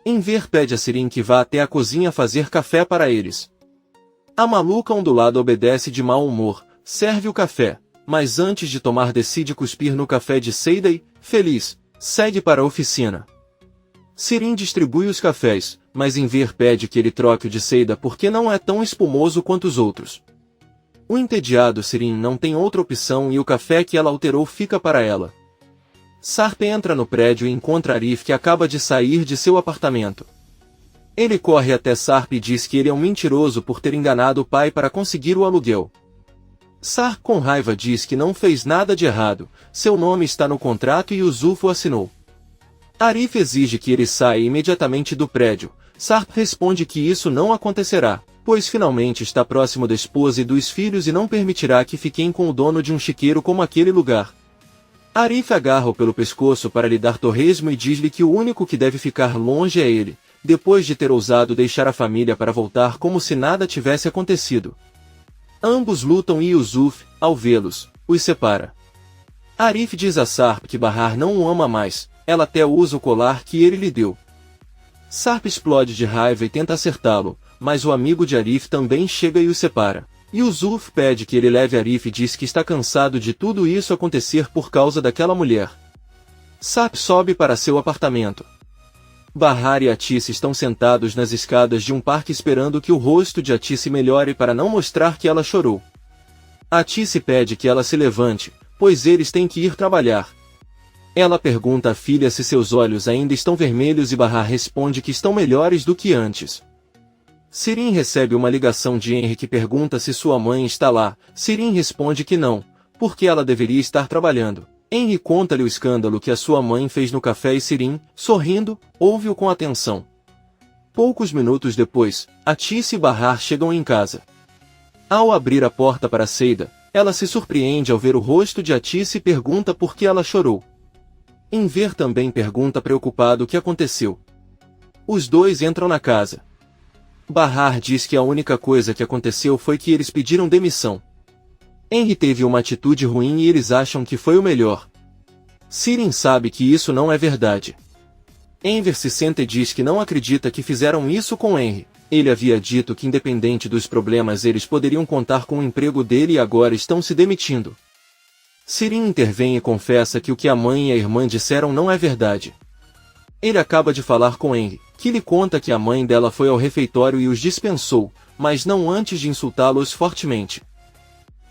Enver pede a Sirin que vá até a cozinha fazer café para eles. A maluca ondulada obedece de mau humor, serve o café, mas antes de tomar decide cuspir no café de Seida e, feliz, segue para a oficina. Sirin distribui os cafés, mas Enver pede que ele troque o de Seida porque não é tão espumoso quanto os outros. O entediado Sirin não tem outra opção e o café que ela alterou fica para ela. Sarp entra no prédio e encontra Arif que acaba de sair de seu apartamento. Ele corre até Sarp e diz que ele é um mentiroso por ter enganado o pai para conseguir o aluguel. Sarp com raiva diz que não fez nada de errado, seu nome está no contrato e o Zulf o assinou. Arif exige que ele saia imediatamente do prédio. Sarp responde que isso não acontecerá, pois finalmente está próximo da esposa e dos filhos e não permitirá que fiquem com o dono de um chiqueiro como aquele lugar. Arif agarra-o pelo pescoço para lhe dar torresmo e diz-lhe que o único que deve ficar longe é ele, depois de ter ousado deixar a família para voltar como se nada tivesse acontecido. Ambos lutam e o Zulf, ao vê-los, os separa. Arif diz a Sarp que Bahar não o ama mais, ela até usa o colar que ele lhe deu. Sarp explode de raiva e tenta acertá-lo, mas o amigo de Arif também chega e o separa. E o Zulf pede que ele leve Arif e diz que está cansado de tudo isso acontecer por causa daquela mulher. Sarp sobe para seu apartamento. Bahar e Atice estão sentados nas escadas de um parque esperando que o rosto de Atice melhore para não mostrar que ela chorou. Atice pede que ela se levante, pois eles têm que ir trabalhar. Ela pergunta à filha se seus olhos ainda estão vermelhos e Bahar responde que estão melhores do que antes. Sirin recebe uma ligação de Henry que pergunta se sua mãe está lá. Sirin responde que não, porque ela deveria estar trabalhando. Henry conta-lhe o escândalo que a sua mãe fez no café e Sirin, sorrindo, ouve-o com atenção. Poucos minutos depois, Atice e Bahar chegam em casa. Ao abrir a porta para Seida, ela se surpreende ao ver o rosto de Atice e pergunta por que ela chorou. Enver também pergunta preocupado o que aconteceu. Os dois entram na casa. Bahar diz que a única coisa que aconteceu foi que eles pediram demissão. Henry teve uma atitude ruim e eles acham que foi o melhor. Sirin sabe que isso não é verdade. Enver se senta e diz que não acredita que fizeram isso com Henry. Ele havia dito que independente dos problemas eles poderiam contar com o emprego dele e agora estão se demitindo. Sirin intervém e confessa que o que a mãe e a irmã disseram não é verdade. Ele acaba de falar com Henry, que lhe conta que a mãe dela foi ao refeitório e os dispensou, mas não antes de insultá-los fortemente.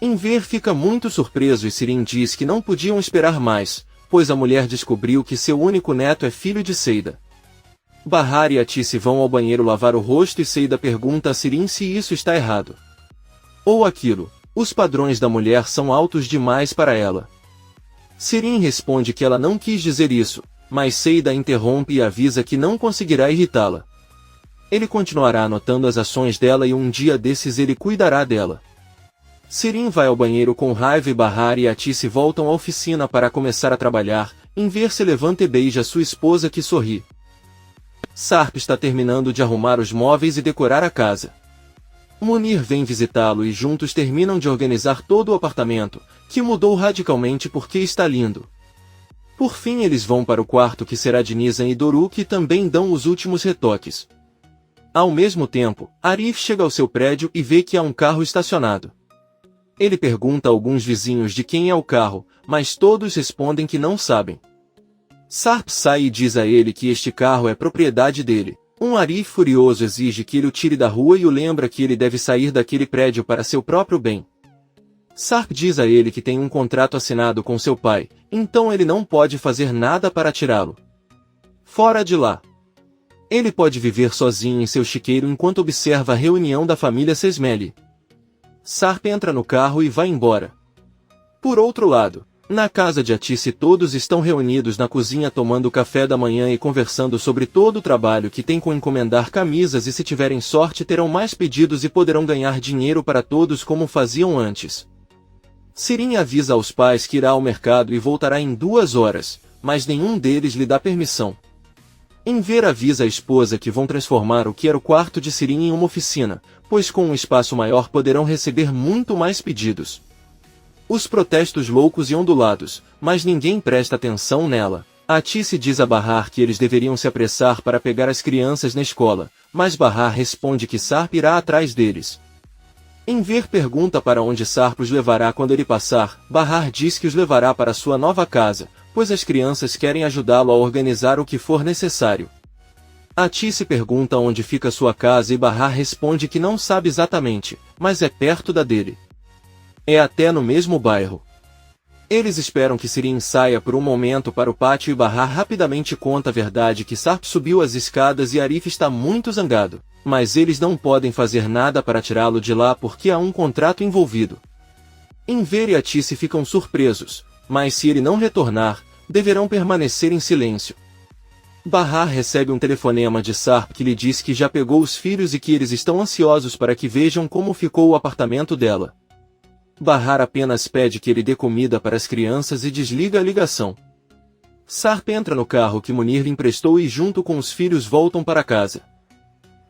Enver fica muito surpreso e Sirin diz que não podiam esperar mais, pois a mulher descobriu que seu único neto é filho de Seida. Bahar e Atice vão ao banheiro lavar o rosto e Seida pergunta a Sirin se isso está errado. Ou aquilo, os padrões da mulher são altos demais para ela. Sirin responde que ela não quis dizer isso, mas Seida interrompe e avisa que não conseguirá irritá-la. Ele continuará anotando as ações dela e um dia desses ele cuidará dela. Sirin vai ao banheiro com raiva e Bahar e Atice voltam à oficina para começar a trabalhar. Enver se levanta e beija sua esposa que sorri. Sarp está terminando de arrumar os móveis e decorar a casa. Munir vem visitá-lo e juntos terminam de organizar todo o apartamento, que mudou radicalmente porque está lindo. Por fim eles vão para o quarto que será de Nizam e Doru que também dão os últimos retoques. Ao mesmo tempo, Arif chega ao seu prédio e vê que há um carro estacionado. Ele pergunta a alguns vizinhos de quem é o carro, mas todos respondem que não sabem. Sarp sai e diz a ele que este carro é propriedade dele. Um Arif furioso exige que ele o tire da rua e o lembra que ele deve sair daquele prédio para seu próprio bem. Sarp diz a ele que tem um contrato assinado com seu pai, então ele não pode fazer nada para tirá-lo. Fora de lá. Ele pode viver sozinho em seu chiqueiro enquanto observa a reunião da família Sesmeli. Sarp entra no carro e vai embora. Por outro lado, na casa de Atice todos estão reunidos na cozinha tomando café da manhã e conversando sobre todo o trabalho que tem com encomendar camisas e se tiverem sorte terão mais pedidos e poderão ganhar dinheiro para todos como faziam antes. Sirin avisa aos pais que irá ao mercado e voltará em 2 horas, mas nenhum deles lhe dá permissão. Enver avisa a esposa que vão transformar o que era o quarto de Sirin em uma oficina, pois com um espaço maior poderão receber muito mais pedidos. Os protestos loucos e ondulados, mas ninguém presta atenção nela. Atice diz a Bahar que eles deveriam se apressar para pegar as crianças na escola, mas Bahar responde que Sarp irá atrás deles. Enver pergunta para onde Sarp os levará quando ele passar. Bahar diz que os levará para sua nova casa, pois as crianças querem ajudá-lo a organizar o que for necessário. Atice pergunta onde fica sua casa e Bahar responde que não sabe exatamente, mas é perto da dele. É até no mesmo bairro. Eles esperam que Sirin saia por um momento para o pátio e Bahar rapidamente conta a verdade que Sarp subiu as escadas e Arif está muito zangado, mas eles não podem fazer nada para tirá-lo de lá porque há um contrato envolvido. Enver e Atice ficam surpresos, mas se ele não retornar, deverão permanecer em silêncio. Bahar recebe um telefonema de Sarp que lhe diz que já pegou os filhos e que eles estão ansiosos para que vejam como ficou o apartamento dela. Bahar apenas pede que ele dê comida para as crianças e desliga a ligação. Sarp entra no carro que Munir lhe emprestou e junto com os filhos voltam para casa.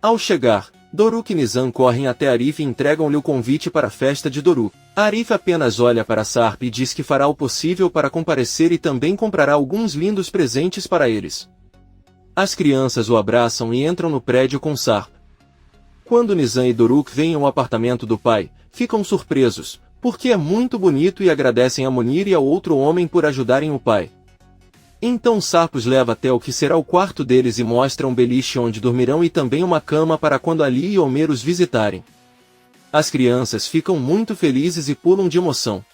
Ao chegar, Doruk e Nizam correm até Arif e entregam-lhe o convite para a festa de Doruk. Arif apenas olha para Sarp e diz que fará o possível para comparecer e também comprará alguns lindos presentes para eles. As crianças o abraçam e entram no prédio com Sarp. Quando Nizam e Doruk veem o apartamento do pai, ficam surpresos, porque é muito bonito e agradecem a Munir e ao outro homem por ajudarem o pai. Então Sarp os leva até o que será o quarto deles e mostra um beliche onde dormirão e também uma cama para quando Ali e Homer os visitarem. As crianças ficam muito felizes e pulam de emoção.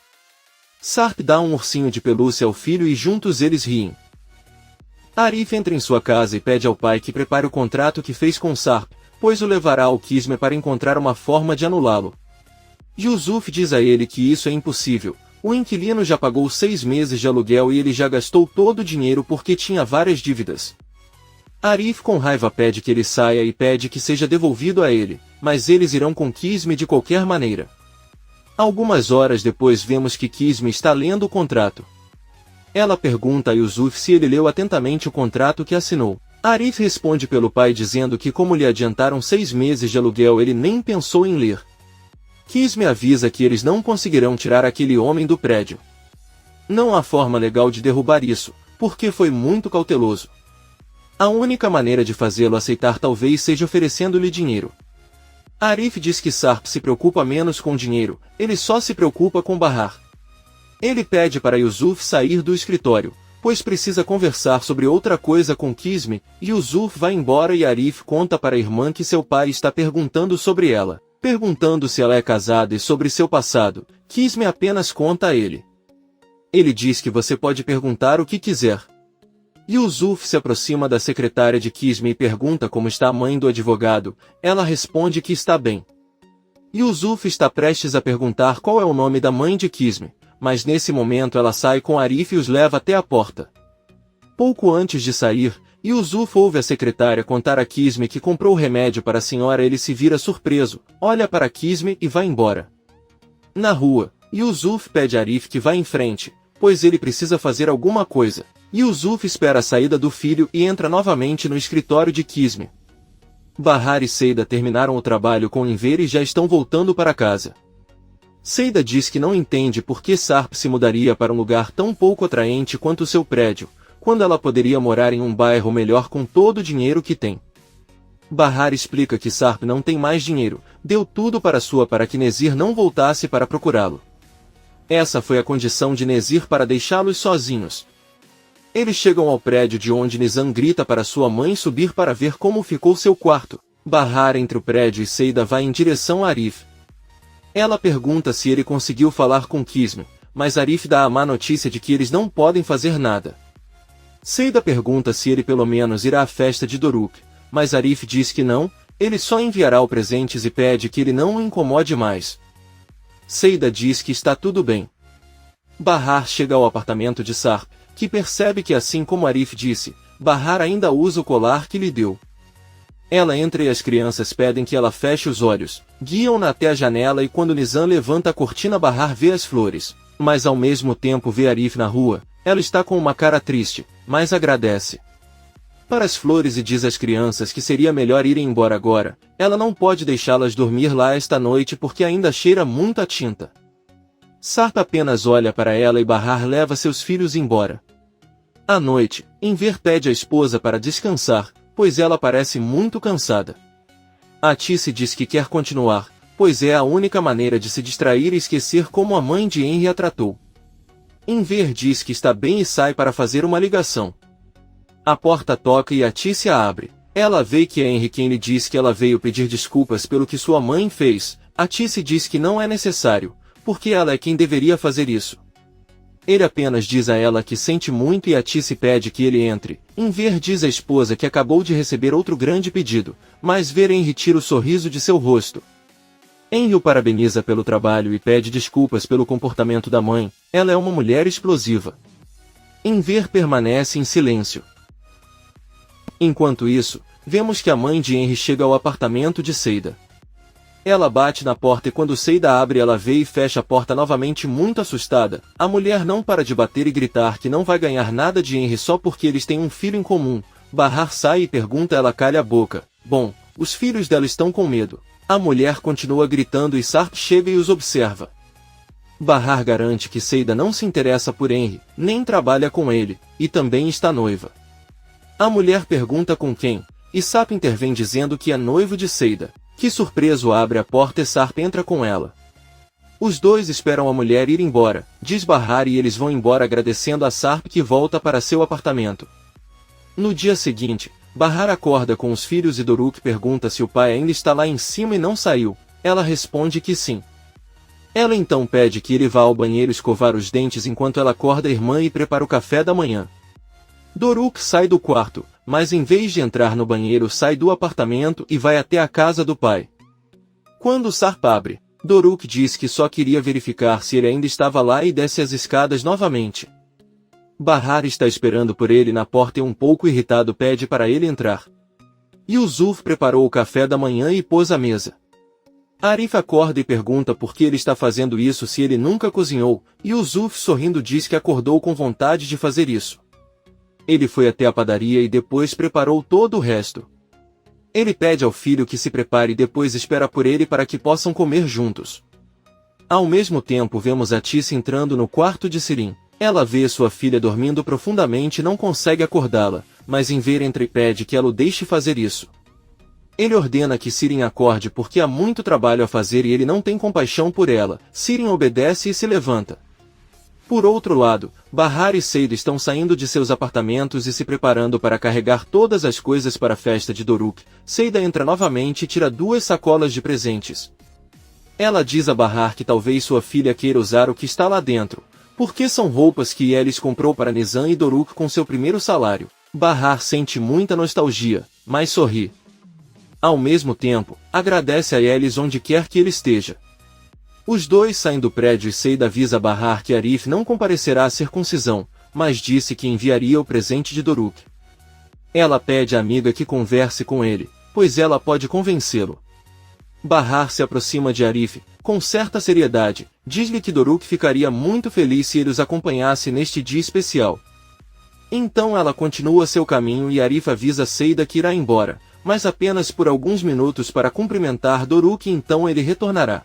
Sarp dá um ursinho de pelúcia ao filho e juntos eles riem. Arif entra em sua casa e pede ao pai que prepare o contrato que fez com Sarp, pois o levará ao Kismet para encontrar uma forma de anulá-lo. Yusuf diz a ele que isso é impossível. O inquilino já pagou 6 meses de aluguel e ele já gastou todo o dinheiro porque tinha várias dívidas. Arif com raiva pede que ele saia e pede que seja devolvido a ele, mas eles irão com Kismet de qualquer maneira. Algumas horas depois vemos que Kismet está lendo o contrato. Ela pergunta a Yusuf se ele leu atentamente o contrato que assinou. Arif responde pelo pai dizendo que como lhe adiantaram 6 meses de aluguel ele nem pensou em ler. Kismet avisa que eles não conseguirão tirar aquele homem do prédio. Não há forma legal de derrubar isso, porque foi muito cauteloso. A única maneira de fazê-lo aceitar talvez seja oferecendo-lhe dinheiro. Arif diz que Sarp se preocupa menos com dinheiro, ele só se preocupa com Bahar. Ele pede para Yusuf sair do escritório, pois precisa conversar sobre outra coisa com Kismet, e Yusuf vai embora e Arif conta para a irmã que seu pai está perguntando sobre ela. Perguntando se ela é casada e sobre seu passado, Kismet apenas conta a ele. Ele diz que você pode perguntar o que quiser. Yusuf se aproxima da secretária de Kismet e pergunta como está a mãe do advogado. Ela responde que está bem. Yusuf está prestes a perguntar qual é o nome da mãe de Kismet, mas nesse momento ela sai com Arif e os leva até a porta. Pouco antes de sair, Yusuf ouve a secretária contar a Kismet que comprou o remédio para a senhora. Ele se vira surpreso, olha para Kismet e vai embora. Na rua, Yusuf pede a Arif que vá em frente, pois ele precisa fazer alguma coisa. Yusuf espera a saída do filho e entra novamente no escritório de Kismet. Bahar e Seida terminaram o trabalho com Enver e já estão voltando para casa. Seida diz que não entende por que Sarp se mudaria para um lugar tão pouco atraente quanto seu prédio, quando ela poderia morar em um bairro melhor com todo o dinheiro que tem. Bahar explica que Sarp não tem mais dinheiro, deu tudo para que Nezir não voltasse para procurá-lo. Essa foi a condição de Nezir para deixá-los sozinhos. Eles chegam ao prédio de onde Nizam grita para sua mãe subir para ver como ficou seu quarto. Bahar entre o prédio e Seida vai em direção a Arif. Ela pergunta se ele conseguiu falar com Kismet, mas Arif dá a má notícia de que eles não podem fazer nada. Seida pergunta se ele pelo menos irá à festa de Doruk, mas Arif diz que não, ele só enviará os presentes e pede que ele não o incomode mais. Seida diz que está tudo bem. Bahar chega ao apartamento de Sarp, que percebe que assim como Arif disse, Bahar ainda usa o colar que lhe deu. Ela entra e as crianças pedem que ela feche os olhos, guiam-na até a janela e quando Nizam levanta a cortina Bahar vê as flores, mas ao mesmo tempo vê Arif na rua. Ela está com uma cara triste, mas agradece para as flores e diz às crianças que seria melhor irem embora agora. Ela não pode deixá-las dormir lá esta noite porque ainda cheira muito a tinta. Sarp apenas olha para ela e Bahar leva seus filhos embora. À noite, Enver pede à esposa para descansar, pois ela parece muito cansada. Atice diz que quer continuar, pois é a única maneira de se distrair e esquecer como a mãe de Henry a tratou. Enver diz que está bem e sai para fazer uma ligação. A porta toca e Atice a abre. Ela vê que é Henry quem lhe diz que ela veio pedir desculpas pelo que sua mãe fez. Atice diz que não é necessário, porque ela é quem deveria fazer isso. Ele apenas diz a ela que sente muito e Atice pede que ele entre. Enver diz à esposa que acabou de receber outro grande pedido, mas ver Henry tira o sorriso de seu rosto. Henry o parabeniza pelo trabalho e pede desculpas pelo comportamento da mãe. Ela é uma mulher explosiva. Enver permanece em silêncio. Enquanto isso, vemos que a mãe de Henry chega ao apartamento de Seida. Ela bate na porta e quando Seida abre ela vê e fecha a porta novamente muito assustada. A mulher não para de bater e gritar que não vai ganhar nada de Henry só porque eles têm um filho em comum. Bahar sai e pergunta ela calha a boca. Bom, os filhos dela estão com medo. A mulher continua gritando e Sarp chega e os observa. Bahar garante que Seida não se interessa por Henry, nem trabalha com ele, e também está noiva. A mulher pergunta com quem, e Sarp intervém dizendo que é noivo de Seida. Que surpreso abre a porta e Sarp entra com ela. Os dois esperam a mulher ir embora, diz Bahar e eles vão embora agradecendo a Sarp que volta para seu apartamento. No dia seguinte, Bahar acorda com os filhos e Doruk pergunta se o pai ainda está lá em cima e não saiu. Ela responde que sim. Ela então pede que ele vá ao banheiro escovar os dentes enquanto ela acorda a irmã e prepara o café da manhã. Doruk sai do quarto, mas em vez de entrar no banheiro sai do apartamento e vai até a casa do pai. Quando Sarp abre, Doruk diz que só queria verificar se ele ainda estava lá e desce as escadas novamente. Bahar está esperando por ele na porta e um pouco irritado pede para ele entrar. Yusuf preparou o café da manhã e pôs à mesa. Arif acorda e pergunta por que ele está fazendo isso se ele nunca cozinhou, e Yusuf sorrindo diz que acordou com vontade de fazer isso. Ele foi até a padaria e depois preparou todo o resto. Ele pede ao filho que se prepare e depois espera por ele para que possam comer juntos. Ao mesmo tempo vemos Atice entrando no quarto de Sirin. Ela vê sua filha dormindo profundamente e não consegue acordá-la, mas Enver entra e pede que ela o deixe fazer isso. Ele ordena que Sirin acorde porque há muito trabalho a fazer e ele não tem compaixão por ela. Sirin obedece e se levanta. Por outro lado, Bahar e Seida estão saindo de seus apartamentos e se preparando para carregar todas as coisas para a festa de Doruk. Seida entra novamente e tira 2 sacolas de presentes. Ela diz a Bahar que talvez sua filha queira usar o que está lá dentro, porque são roupas que Yelis comprou para Nizam e Doruk com seu primeiro salário. Bahar sente muita nostalgia, mas sorri. Ao mesmo tempo, agradece a Yelis onde quer que ele esteja. Os dois saem do prédio e Seida avisa Bahar que Arif não comparecerá à circuncisão, mas disse que enviaria o presente de Doruk. Ela pede à amiga que converse com ele, pois ela pode convencê-lo. Bahar se aproxima de Arif, com certa seriedade, diz-lhe que Doruk ficaria muito feliz se ele os acompanhasse neste dia especial. Então ela continua seu caminho e Arif avisa Seida que irá embora, mas apenas por alguns minutos para cumprimentar Doruk e então ele retornará.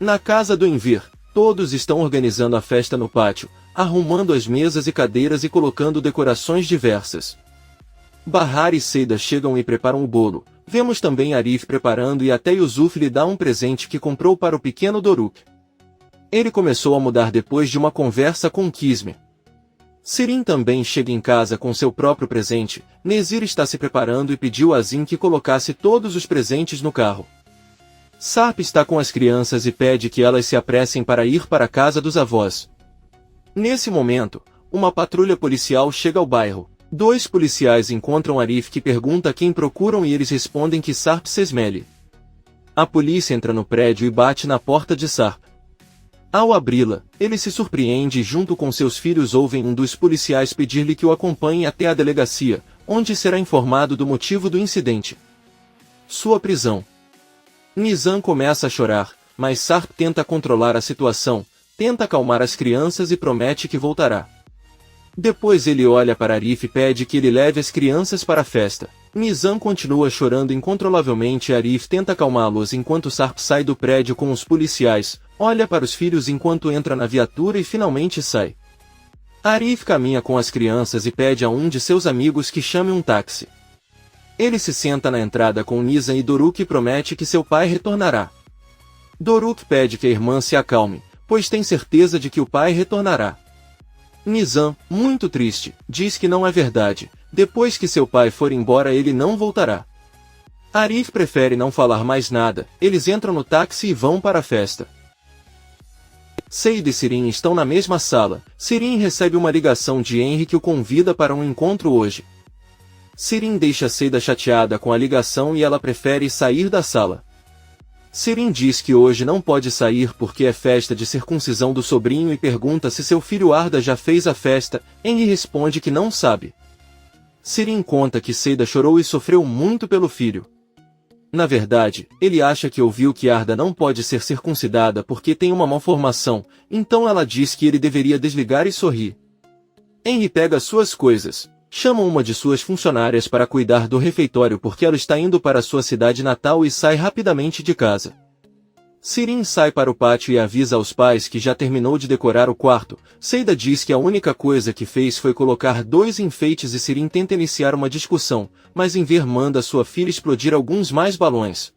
Na casa do Enver, todos estão organizando a festa no pátio, arrumando as mesas e cadeiras e colocando decorações diversas. Bahar e Seida chegam e preparam o bolo. Vemos também Arif preparando e até Yusuf lhe dá um presente que comprou para o pequeno Doruk. Ele começou a mudar depois de uma conversa com Kisme. Sirin também chega em casa com seu próprio presente. Nezir está se preparando e pediu a Zin que colocasse todos os presentes no carro. Sarp está com as crianças e pede que elas se apressem para ir para a casa dos avós. Nesse momento, uma patrulha policial chega ao bairro. 2 policiais encontram Arif que pergunta quem procuram e eles respondem que Sarp se esmele. A polícia entra no prédio e bate na porta de Sarp. Ao abri-la, ele se surpreende e junto com seus filhos ouvem um dos policiais pedir-lhe que o acompanhe até a delegacia, onde será informado do motivo do incidente. Sua prisão. Nizam começa a chorar, mas Sarp tenta controlar a situação, tenta acalmar as crianças e promete que voltará. Depois ele olha para Arif e pede que ele leve as crianças para a festa. Nizam continua chorando incontrolavelmente e Arif tenta acalmá-los enquanto Sarp sai do prédio com os policiais, olha para os filhos enquanto entra na viatura e finalmente sai. Arif caminha com as crianças e pede a um de seus amigos que chame um táxi. Ele se senta na entrada com Nizam e Doruk e promete que seu pai retornará. Doruk pede que a irmã se acalme, pois tem certeza de que o pai retornará. Nizam, muito triste, diz que não é verdade, depois que seu pai for embora ele não voltará. Arif prefere não falar mais nada, eles entram no táxi e vão para a festa. Seida e Sirin estão na mesma sala. Sirin recebe uma ligação de Henry que o convida para um encontro hoje. Sirin deixa Seida chateada com a ligação e ela prefere sair da sala. Sirin diz que hoje não pode sair porque é festa de circuncisão do sobrinho e pergunta se seu filho Arda já fez a festa. Henry responde que não sabe. Sirin conta que Seida chorou e sofreu muito pelo filho. Na verdade, ele acha que ouviu que Arda não pode ser circuncidada porque tem uma malformação, então ela diz que ele deveria desligar e sorrir. Henry pega suas coisas, chama uma de suas funcionárias para cuidar do refeitório porque ela está indo para sua cidade natal e sai rapidamente de casa. Sirin sai para o pátio e avisa aos pais que já terminou de decorar o quarto. Seida diz que a única coisa que fez foi colocar 2 enfeites e Sirin tenta iniciar uma discussão, mas em ver manda sua filha explodir alguns mais balões.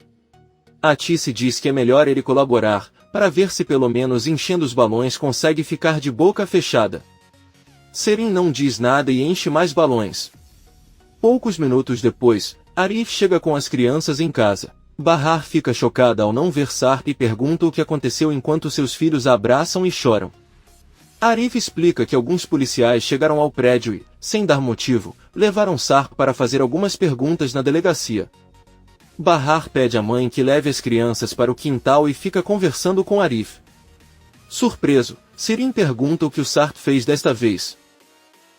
Atice diz que é melhor ele colaborar, para ver se pelo menos enchendo os balões consegue ficar de boca fechada. Sirin não diz nada e enche mais balões. Poucos minutos depois, Arif chega com as crianças em casa. Bahar fica chocada ao não ver Sarp e pergunta o que aconteceu enquanto seus filhos a abraçam e choram. Arif explica que alguns policiais chegaram ao prédio e, sem dar motivo, levaram Sarp para fazer algumas perguntas na delegacia. Bahar pede à mãe que leve as crianças para o quintal e fica conversando com Arif. Surpreso, Sirin pergunta o que o Sarp fez desta vez.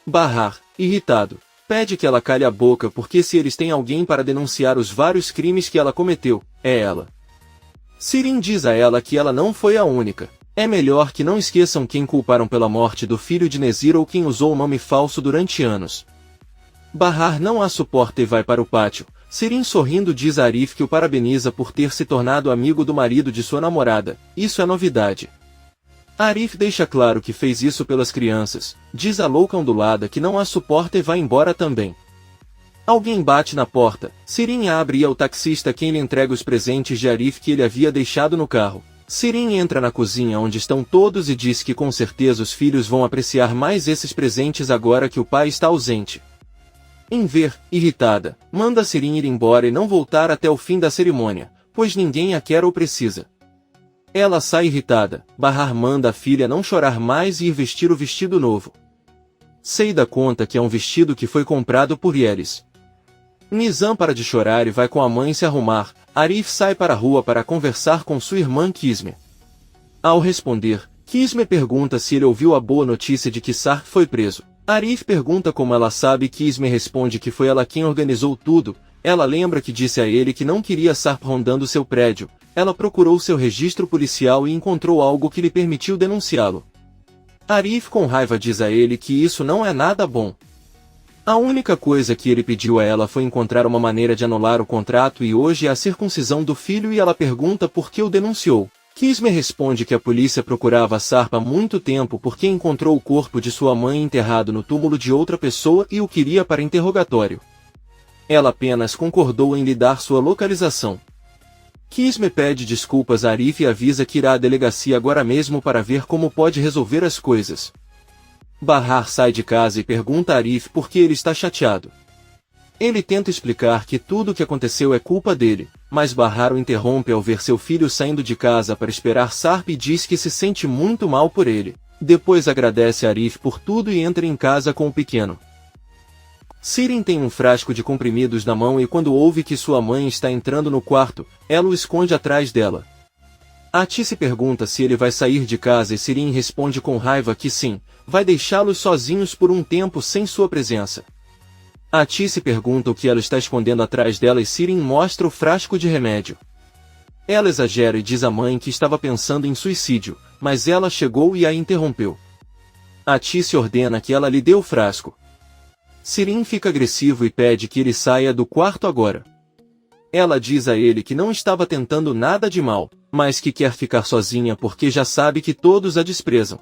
Bahar, irritado, pede que ela cale a boca porque se eles têm alguém para denunciar os vários crimes que ela cometeu, é ela. Sirin diz a ela que ela não foi a única. É melhor que não esqueçam quem culparam pela morte do filho de Nezir ou quem usou o nome falso durante anos. Bahar não a suporta e vai para o pátio. Sirin sorrindo diz a Arif que o parabeniza por ter se tornado amigo do marido de sua namorada. Isso é novidade. Arif deixa claro que fez isso pelas crianças, diz a louca ondulada que não a suporta e vai embora também. Alguém bate na porta, Sirin abre e é o taxista quem lhe entrega os presentes de Arif que ele havia deixado no carro. Sirin entra na cozinha onde estão todos e diz que com certeza os filhos vão apreciar mais esses presentes agora que o pai está ausente. Em ver, irritada, manda Sirin ir embora e não voltar até o fim da cerimônia, pois ninguém a quer ou precisa. Ela sai irritada. Bahar manda a filha não chorar mais e ir vestir o vestido novo. Seida conta que é um vestido que foi comprado por Yeris. Nizam para de chorar e vai com a mãe se arrumar. Arif sai para a rua para conversar com sua irmã Kisme. Ao responder, Kisme pergunta se ele ouviu a boa notícia de que Sarp foi preso. Arif pergunta como ela sabe e Kisme responde que foi ela quem organizou tudo. Ela lembra que disse a ele que não queria Sarp rondando seu prédio. Ela procurou seu registro policial e encontrou algo que lhe permitiu denunciá-lo. Arif com raiva diz a ele que isso não é nada bom. A única coisa que ele pediu a ela foi encontrar uma maneira de anular o contrato e hoje é a circuncisão do filho e ela pergunta por que o denunciou. Kisme responde que a polícia procurava Sarp há muito tempo porque encontrou o corpo de sua mãe enterrado no túmulo de outra pessoa e o queria para interrogatório. Ela apenas concordou em lhe dar sua localização. Kisme pede desculpas a Arif e avisa que irá à delegacia agora mesmo para ver como pode resolver as coisas. Bahar sai de casa e pergunta a Arif por que ele está chateado. Ele tenta explicar que tudo o que aconteceu é culpa dele, mas Bahar o interrompe ao ver seu filho saindo de casa para esperar Sarp e diz que se sente muito mal por ele. Depois agradece a Arif por tudo e entra em casa com o pequeno. Sirin tem um frasco de comprimidos na mão e quando ouve que sua mãe está entrando no quarto, ela o esconde atrás dela. Atice pergunta se ele vai sair de casa e Sirin responde com raiva que sim, vai deixá-los sozinhos por um tempo sem sua presença. Atice pergunta o que ela está escondendo atrás dela e Sirin mostra o frasco de remédio. Ela exagera e diz à mãe que estava pensando em suicídio, mas ela chegou e a interrompeu. Atice ordena que ela lhe dê o frasco. Sirin fica agressivo e pede que ele saia do quarto agora. Ela diz a ele que não estava tentando nada de mal, mas que quer ficar sozinha porque já sabe que todos a desprezam.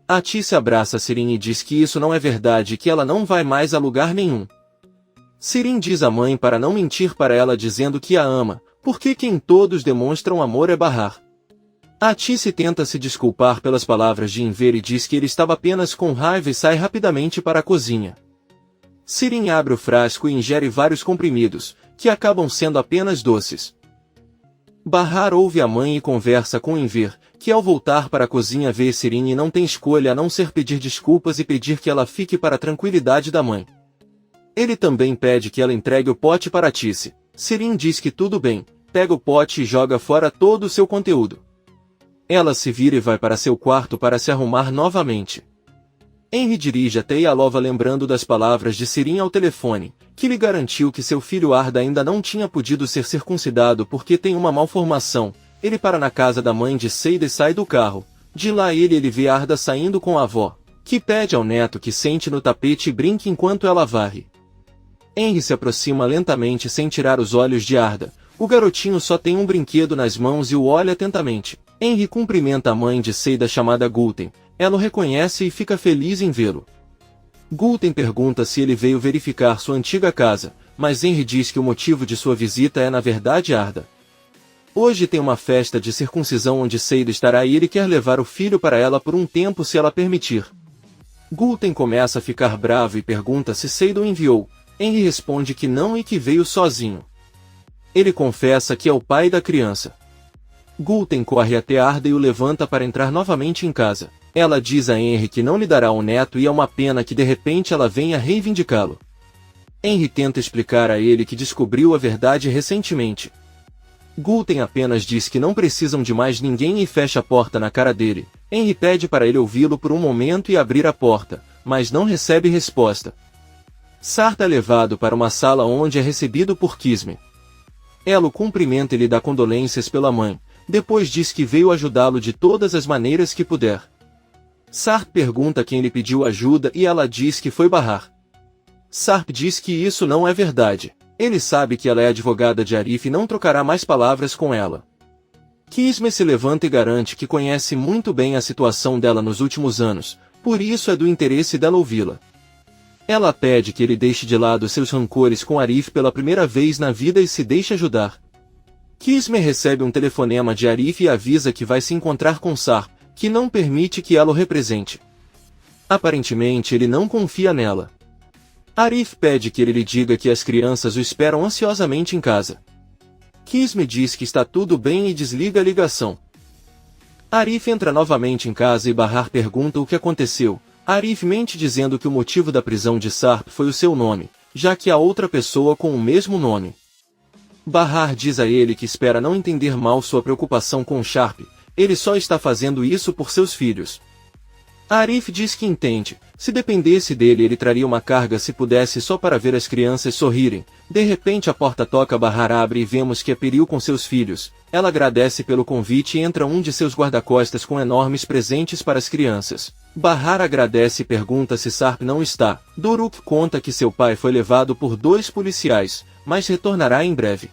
Atice abraça Sirin e diz que isso não é verdade e que ela não vai mais a lugar nenhum. Sirin diz à mãe para não mentir para ela dizendo que a ama, porque quem todos demonstram amor é Bahar. Atice tenta se desculpar pelas palavras de Enver e diz que ele estava apenas com raiva e sai rapidamente para a cozinha. Sirin abre o frasco e ingere vários comprimidos, que acabam sendo apenas doces. Bahar ouve a mãe e conversa com Enver, que ao voltar para a cozinha vê Sirin e não tem escolha a não ser pedir desculpas e pedir que ela fique para a tranquilidade da mãe. Ele também pede que ela entregue o pote para Atice. Sirin diz que tudo bem, pega o pote e joga fora todo o seu conteúdo. Ela se vira e vai para seu quarto para se arrumar novamente. Henry dirige até Yalova lembrando das palavras de Sirin ao telefone, que lhe garantiu que seu filho Arda ainda não tinha podido ser circuncidado porque tem uma malformação. Ele para na casa da mãe de Seida e sai do carro. De lá ele vê Arda saindo com a avó, que pede ao neto que sente no tapete e brinque enquanto ela varre. Henry se aproxima lentamente sem tirar os olhos de Arda. O garotinho só tem um brinquedo nas mãos e o olha atentamente. Henry cumprimenta a mãe de Seida chamada Gulten. Ela o reconhece e fica feliz em vê-lo. Gulten pergunta se ele veio verificar sua antiga casa, mas Henry diz que o motivo de sua visita é na verdade Arda. Hoje tem uma festa de circuncisão onde Seida estará e ele quer levar o filho para ela por um tempo se ela permitir. Gulten começa a ficar bravo e pergunta se Seida o enviou. Henry responde que não e que veio sozinho. Ele confessa que é o pai da criança. Gulten corre até Arda e o levanta para entrar novamente em casa. Ela diz a Henry que não lhe dará o neto e é uma pena que de repente ela venha reivindicá-lo. Henry tenta explicar a ele que descobriu a verdade recentemente. Gulten apenas diz que não precisam de mais ninguém e fecha a porta na cara dele. Henry pede para ele ouvi-lo por um momento e abrir a porta, mas não recebe resposta. Sarta é levado para uma sala onde é recebido por Kismet. Ela o cumprimenta e lhe dá condolências pela mãe, depois diz que veio ajudá-lo de todas as maneiras que puder. Sarp pergunta quem lhe pediu ajuda e ela diz que foi Bahar. Sarp diz que isso não é verdade. Ele sabe que ela é advogada de Arif e não trocará mais palavras com ela. Kismet se levanta e garante que conhece muito bem a situação dela nos últimos anos, por isso é do interesse dela ouvi-la. Ela pede que ele deixe de lado seus rancores com Arif pela primeira vez na vida e se deixe ajudar. Kismet recebe um telefonema de Arif e avisa que vai se encontrar com Sarp, que não permite que ela o represente. Aparentemente ele não confia nela. Arif pede que ele lhe diga que as crianças o esperam ansiosamente em casa. Kismet diz que está tudo bem e desliga a ligação. Arif entra novamente em casa e Bahar pergunta o que aconteceu. Arif mente dizendo que o motivo da prisão de Sarp foi o seu nome, já que há outra pessoa com o mesmo nome. Bahar diz a ele que espera não entender mal sua preocupação com Sharp, ele só está fazendo isso por seus filhos. Arif diz que entende, se dependesse dele ele traria uma carga se pudesse só para ver as crianças sorrirem. De repente a porta toca, Bahar abre e vemos que é Peril com seus filhos. Ela agradece pelo convite e entra um de seus guarda-costas com enormes presentes para as crianças. Bahar agradece e pergunta se Sarp não está. Doruk conta que seu pai foi levado por 2 policiais, mas retornará em breve.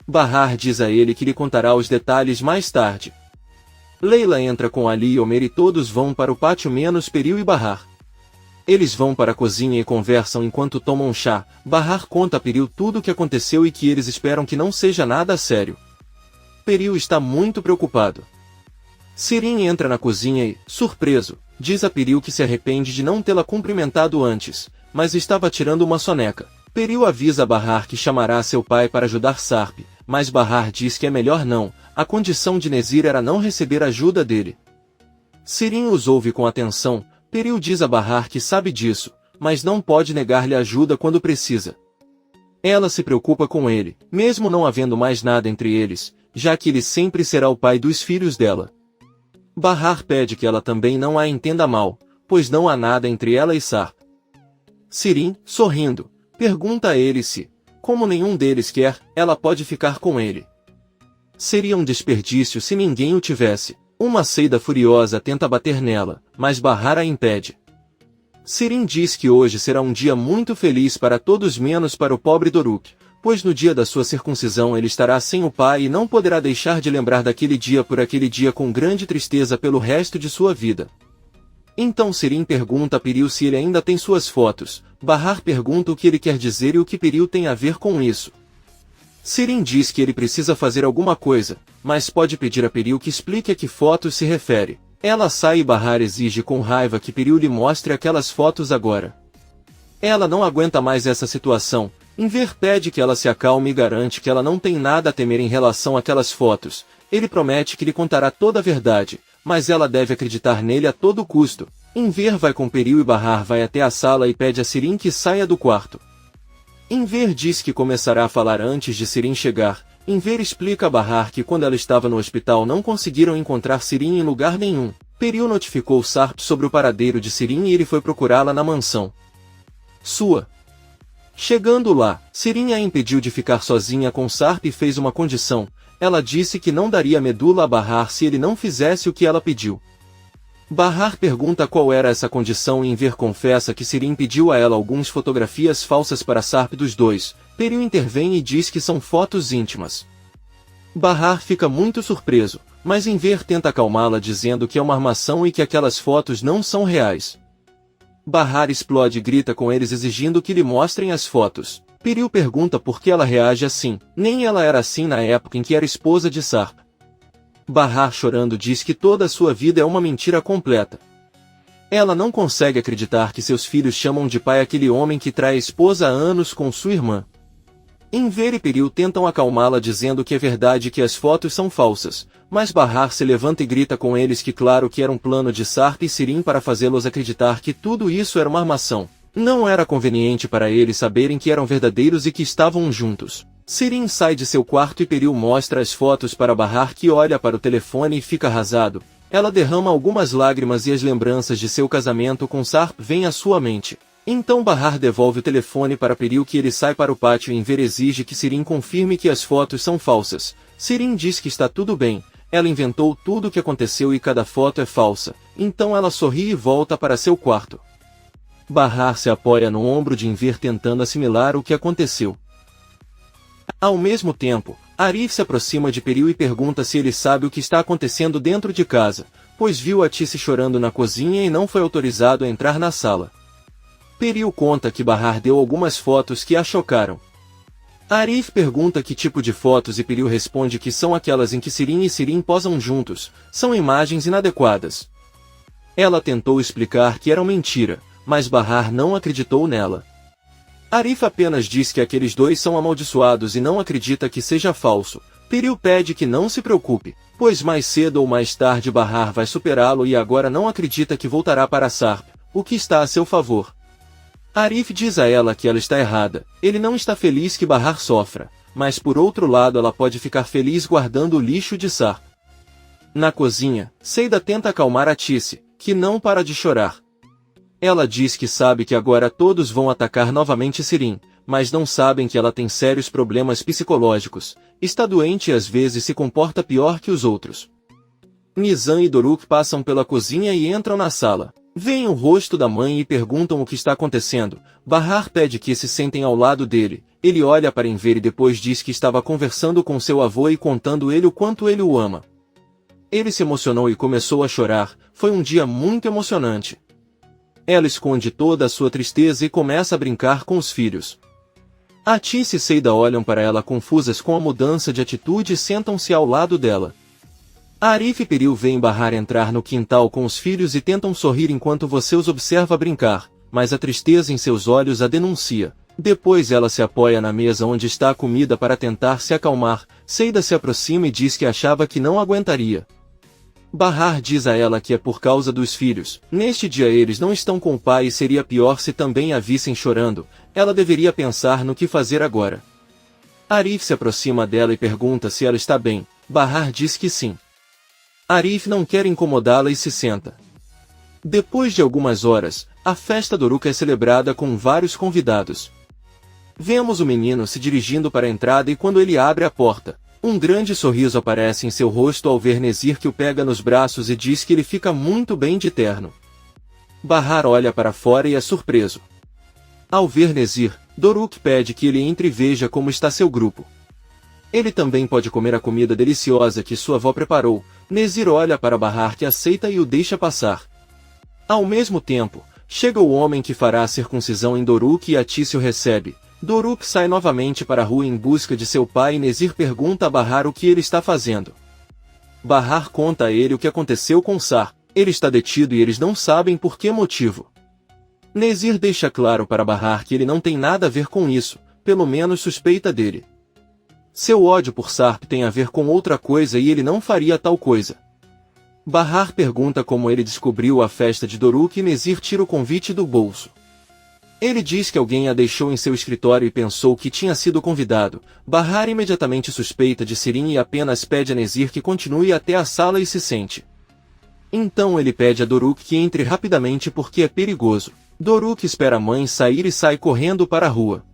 Bahar diz a ele que lhe contará os detalhes mais tarde. Leila entra com Ali e Omer e todos vão para o pátio menos Peril e Bahar. Eles vão para a cozinha e conversam enquanto tomam chá. Bahar conta a Peril tudo o que aconteceu e que eles esperam que não seja nada sério. Peril está muito preocupado. Sirin entra na cozinha e, surpreso, diz a Peril que se arrepende de não tê-la cumprimentado antes, mas estava tirando uma soneca. Peril avisa a Bahar que chamará seu pai para ajudar Sarp, mas Bahar diz que é melhor não, a condição de Nezir era não receber ajuda dele. Sirin os ouve com atenção. Peril diz a Bahar que sabe disso, mas não pode negar-lhe ajuda quando precisa. Ela se preocupa com ele, mesmo não havendo mais nada entre eles, já que ele sempre será o pai dos filhos dela. Bahar pede que ela também não a entenda mal, pois não há nada entre ela e Sarp. Sirin, sorrindo, pergunta a ele se, como nenhum deles quer, ela pode ficar com ele. Seria um desperdício se ninguém o tivesse. Uma Seida furiosa tenta bater nela, mas Bahar a impede. Sirin diz que hoje será um dia muito feliz para todos menos para o pobre Doruk, pois no dia da sua circuncisão ele estará sem o pai e não poderá deixar de lembrar daquele dia por aquele dia com grande tristeza pelo resto de sua vida. Então Sirin pergunta a Piril se ele ainda tem suas fotos. Bahar pergunta o que ele quer dizer e o que Piril tem a ver com isso. Sirin diz que ele precisa fazer alguma coisa, mas pode pedir a Piril que explique a que fotos se refere. Ela sai e Bahar exige com raiva que Piril lhe mostre aquelas fotos agora. Ela não aguenta mais essa situação. Enver pede que ela se acalme e garante que ela não tem nada a temer em relação àquelas fotos. Ele promete que lhe contará toda a verdade, mas ela deve acreditar nele a todo custo. Enver vai com Piril e Bahar vai até a sala e pede a Sirin que saia do quarto. Enver diz que começará a falar antes de Sirin chegar. Enver explica a Bahar que quando ela estava no hospital não conseguiram encontrar Sirin em lugar nenhum. Piril notificou Sarp sobre o paradeiro de Sirin e ele foi procurá-la na mansão sua. Chegando lá, Sirin a impediu de ficar sozinha com Sarp e fez uma condição. Ela disse que não daria medula a Bahar se ele não fizesse o que ela pediu. Bahar pergunta qual era essa condição e Enver confessa que Sirin pediu a ela algumas fotografias falsas para Sarp dos dois. Piril intervém e diz que são fotos íntimas. Bahar fica muito surpreso, mas Enver tenta acalmá-la dizendo que é uma armação e que aquelas fotos não são reais. Bahar explode e grita com eles exigindo que lhe mostrem as fotos. Piril pergunta por que ela reage assim, nem ela era assim na época em que era esposa de Sarp. Bahar chorando diz que toda a sua vida é uma mentira completa. Ela não consegue acreditar que seus filhos chamam de pai aquele homem que trai a esposa há anos com sua irmã. Enver e Piril tentam acalmá-la dizendo que é verdade que as fotos são falsas, mas Bahar se levanta e grita com eles que claro que era um plano de Sarp e Sirin para fazê-los acreditar que tudo isso era uma armação. Não era conveniente para eles saberem que eram verdadeiros e que estavam juntos. Sirin sai de seu quarto e Piril mostra as fotos para Bahar que olha para o telefone e fica arrasado. Ela derrama algumas lágrimas e as lembranças de seu casamento com Sarp vêm à sua mente. Então Bahar devolve o telefone para Piril que ele sai para o pátio e Enver exige que Sirin confirme que as fotos são falsas. Sirin diz que está tudo bem, ela inventou tudo o que aconteceu e cada foto é falsa, então ela sorri e volta para seu quarto. Bahar se apoia no ombro de Enver tentando assimilar o que aconteceu. Ao mesmo tempo, Arif se aproxima de Piril e pergunta se ele sabe o que está acontecendo dentro de casa, pois viu a Tice chorando na cozinha e não foi autorizado a entrar na sala. Piril conta que Bahar deu algumas fotos que a chocaram. Arif pergunta que tipo de fotos e Piril responde que são aquelas em que Sirin e Sirin posam juntos, são imagens inadequadas. Ela tentou explicar que eram mentira, mas Bahar não acreditou nela. Arif apenas diz que aqueles dois são amaldiçoados e não acredita que seja falso. Piril pede que não se preocupe, pois mais cedo ou mais tarde Bahar vai superá-lo e agora não acredita que voltará para Sarp, o que está a seu favor. Arif diz a ela que ela está errada, ele não está feliz que Bahar sofra, mas por outro lado ela pode ficar feliz guardando o lixo de Sarp. Na cozinha, Seida tenta acalmar a Tice, que não para de chorar. Ela diz que sabe que agora todos vão atacar novamente Sirin, mas não sabem que ela tem sérios problemas psicológicos, está doente e às vezes se comporta pior que os outros. Nizam e Doruk passam pela cozinha e entram na sala. Veem o rosto da mãe e perguntam o que está acontecendo. Bahar pede que se sentem ao lado dele. Ele olha para Enver e depois diz que estava conversando com seu avô e contando ele o quanto ele o ama. Ele se emocionou e começou a chorar. Foi um dia muito emocionante. Ela esconde toda a sua tristeza e começa a brincar com os filhos. A Tice e Seida olham para ela confusas com a mudança de atitude e sentam-se ao lado dela. Arif e Piril veem Bahar entrar no quintal com os filhos e tentam sorrir enquanto você os observa brincar, mas a tristeza em seus olhos a denuncia. Depois ela se apoia na mesa onde está a comida para tentar se acalmar. Seida se aproxima e diz que achava que não aguentaria. Bahar diz a ela que é por causa dos filhos. Neste dia eles não estão com o pai e seria pior se também a vissem chorando. Ela deveria pensar no que fazer agora. Arif se aproxima dela e pergunta se ela está bem. Bahar diz que sim. Arif não quer incomodá-la e se senta. Depois de algumas horas, a festa Doruk é celebrada com vários convidados. Vemos o menino se dirigindo para a entrada e quando ele abre a porta, um grande sorriso aparece em seu rosto ao ver Nezir que o pega nos braços e diz que ele fica muito bem de terno. Bahar olha para fora e é surpreso. Ao ver Nezir, Doruk pede que ele entre e veja como está seu grupo. Ele também pode comer a comida deliciosa que sua avó preparou. Nezir olha para Bahar que aceita e o deixa passar. Ao mesmo tempo, chega o homem que fará a circuncisão em Doruk e Atice o recebe. Doruk sai novamente para a rua em busca de seu pai e Nezir pergunta a Bahar o que ele está fazendo. Bahar conta a ele o que aconteceu com Sarp. Ele está detido e eles não sabem por que motivo. Nezir deixa claro para Bahar que ele não tem nada a ver com isso, pelo menos suspeita dele. Seu ódio por Sarp tem a ver com outra coisa e ele não faria tal coisa. Bahar pergunta como ele descobriu a festa de Doruk e Nezir tira o convite do bolso. Ele diz que alguém a deixou em seu escritório e pensou que tinha sido convidado. Bahar imediatamente suspeita de Sirin e apenas pede a Nezir que continue até a sala e se sente. Então ele pede a Doruk que entre rapidamente porque é perigoso. Doruk espera a mãe sair e sai correndo para a rua.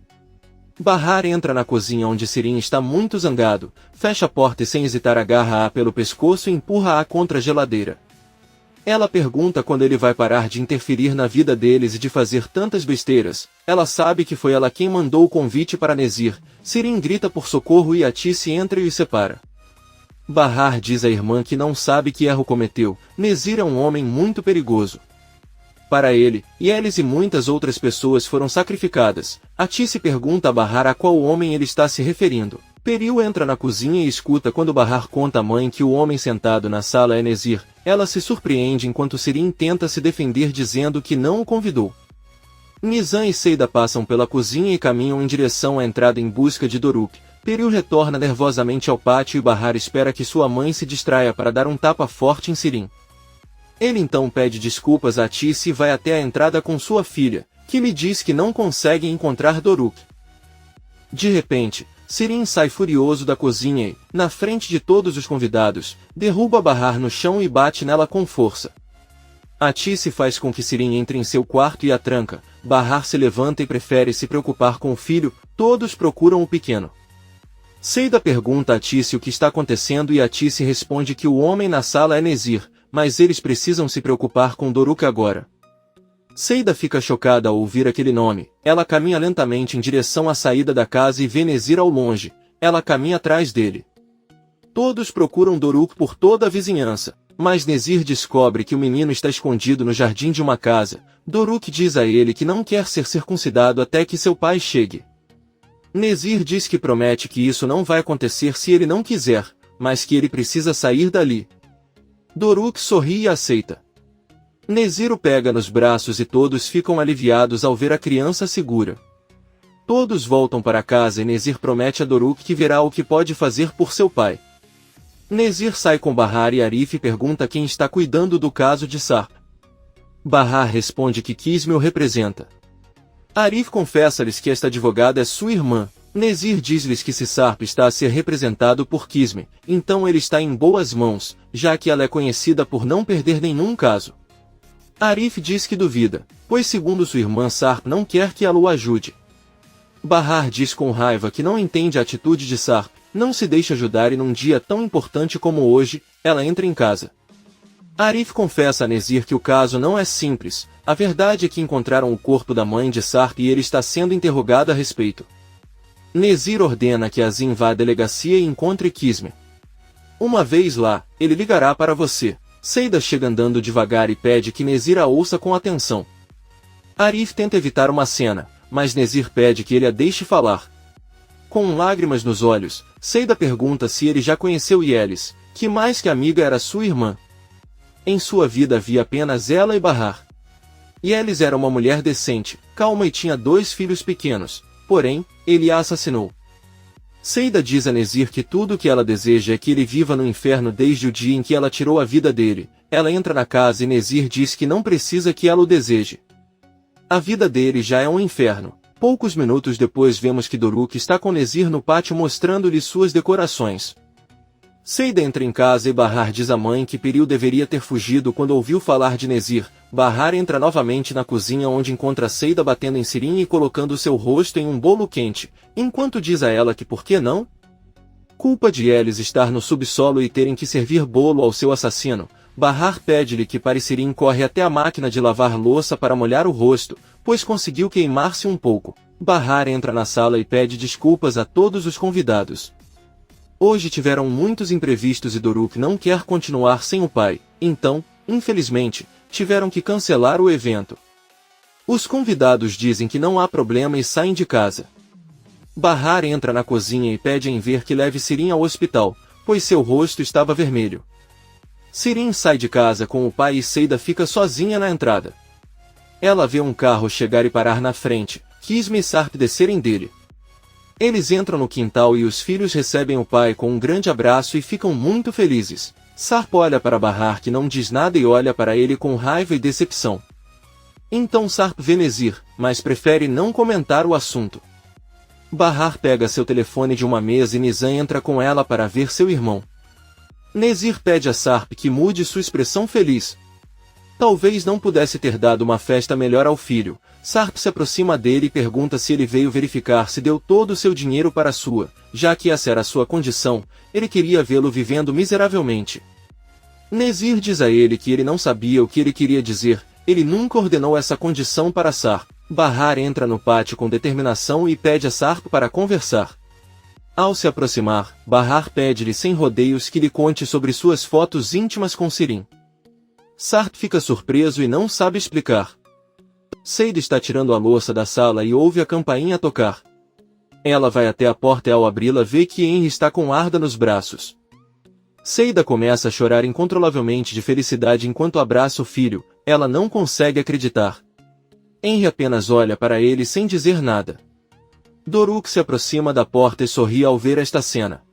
Bahar entra na cozinha onde Sirin está muito zangado, fecha a porta e sem hesitar agarra-a pelo pescoço e empurra-a contra a geladeira. Ela pergunta quando ele vai parar de interferir na vida deles e de fazer tantas besteiras. Ela sabe que foi ela quem mandou o convite para Nezir. Sirin grita por socorro e Atice entra e os separa. Bahar diz à irmã que não sabe que erro cometeu. Nezir é um homem muito perigoso. Para ele, Yelis e muitas outras pessoas foram sacrificadas. Atice pergunta a Bahar a qual homem ele está se referindo. Peril entra na cozinha e escuta quando Bahar conta à mãe que o homem sentado na sala é Nezir. Ela se surpreende enquanto Sirin tenta se defender dizendo que não o convidou. Nizam e Seida passam pela cozinha e caminham em direção à entrada em busca de Doruk. Peril retorna nervosamente ao pátio e Bahar espera que sua mãe se distraia para dar um tapa forte em Sirin. Ele então pede desculpas a Atice e vai até a entrada com sua filha, que lhe diz que não consegue encontrar Doruk. De repente, Sirin sai furioso da cozinha e, na frente de todos os convidados, derruba Bahar no chão e bate nela com força. Atice faz com que Sirin entre em seu quarto e a tranca. Bahar se levanta e prefere se preocupar com o filho. Todos procuram o pequeno. Seida pergunta a Atice o que está acontecendo e Atice responde que o homem na sala é Nezir, mas eles precisam se preocupar com Doruk agora. Seida fica chocada ao ouvir aquele nome. Ela caminha lentamente em direção à saída da casa e vê Nezir ao longe. Ela caminha atrás dele. Todos procuram Doruk por toda a vizinhança, mas Nezir descobre que o menino está escondido no jardim de uma casa. Doruk diz a ele que não quer ser circuncidado até que seu pai chegue. Nezir diz que promete que isso não vai acontecer se ele não quiser, mas que ele precisa sair dali. Doruk sorri e aceita. Nezir o pega nos braços e todos ficam aliviados ao ver a criança segura. Todos voltam para casa e Nezir promete a Doruk que verá o que pode fazer por seu pai. Nezir sai com Bahar e Arif e pergunta quem está cuidando do caso de Sarp. Bahar responde que Kisme o representa. Arif confessa-lhes que esta advogada é sua irmã. Nezir diz-lhes que se Sarp está a ser representado por Kisme, então ele está em boas mãos, já que ela é conhecida por não perder nenhum caso. Arif diz que duvida, pois segundo sua irmã Sarp não quer que ela o ajude. Bahar diz com raiva que não entende a atitude de Sarp, não se deixa ajudar e num dia tão importante como hoje, ela entra em casa. Arif confessa a Nezir que o caso não é simples, a verdade é que encontraram o corpo da mãe de Sarp e ele está sendo interrogado a respeito. Nezir ordena que Azim vá à delegacia e encontre Kisme. Uma vez lá, ele ligará para você. Seida chega andando devagar e pede que Nezir a ouça com atenção. Arif tenta evitar uma cena, mas Nezir pede que ele a deixe falar. Com lágrimas nos olhos, Seida pergunta se ele já conheceu Yelis, que mais que amiga era sua irmã. Em sua vida havia apenas ela e Bahar. Yelis era uma mulher decente, calma e tinha 2 filhos pequenos, porém, ele a assassinou. Seida diz a Nezir que tudo o que ela deseja é que ele viva no inferno desde o dia em que ela tirou a vida dele. Ela entra na casa e Nezir diz que não precisa que ela o deseje. A vida dele já é um inferno. Poucos minutos depois vemos que Doruk está com Nezir no pátio mostrando-lhe suas decorações. Seida entra em casa e Bahar diz à mãe que Peril deveria ter fugido quando ouviu falar de Nezir. Bahar entra novamente na cozinha onde encontra Seida batendo em Sirin e colocando seu rosto em um bolo quente, enquanto diz a ela que por que não? Culpa de Yelis estar no subsolo e terem que servir bolo ao seu assassino. Bahar pede-lhe que pare. Sirin corre até a máquina de lavar louça para molhar o rosto, pois conseguiu queimar-se um pouco. Bahar entra na sala e pede desculpas a todos os convidados. Hoje tiveram muitos imprevistos e Doruk não quer continuar sem o pai, então, infelizmente, tiveram que cancelar o evento. Os convidados dizem que não há problema e saem de casa. Bahar entra na cozinha e pede a Enver que leve Shirin ao hospital, pois seu rosto estava vermelho. Shirin sai de casa com o pai e Saida fica sozinha na entrada. Ela vê um carro chegar e parar na frente, Kisme e Sarp descerem dele. Eles entram no quintal e os filhos recebem o pai com um grande abraço e ficam muito felizes. Sarp olha para Bahar, que não diz nada, e olha para ele com raiva e decepção. Então Sarp vê Nezir, mas prefere não comentar o assunto. Bahar pega seu telefone de uma mesa e Nizam entra com ela para ver seu irmão. Nezir pede a Sarp que mude sua expressão feliz. Talvez não pudesse ter dado uma festa melhor ao filho. Sarp se aproxima dele e pergunta se ele veio verificar se deu todo o seu dinheiro para sua, já que essa era a sua condição, ele queria vê-lo vivendo miseravelmente. Nezir diz a ele que ele não sabia o que ele queria dizer, ele nunca ordenou essa condição para Sarp. Bahar entra no pátio com determinação e pede a Sarp para conversar. Ao se aproximar, Bahar pede-lhe sem rodeios que lhe conte sobre suas fotos íntimas com Shirin. Sarp fica surpreso e não sabe explicar. Saida está tirando a louça da sala e ouve a campainha tocar. Ela vai até a porta e ao abri-la vê que Henry está com Arda nos braços. Saida começa a chorar incontrolavelmente de felicidade enquanto abraça o filho, ela não consegue acreditar. Henry apenas olha para ele sem dizer nada. Doruk se aproxima da porta e sorri ao ver esta cena.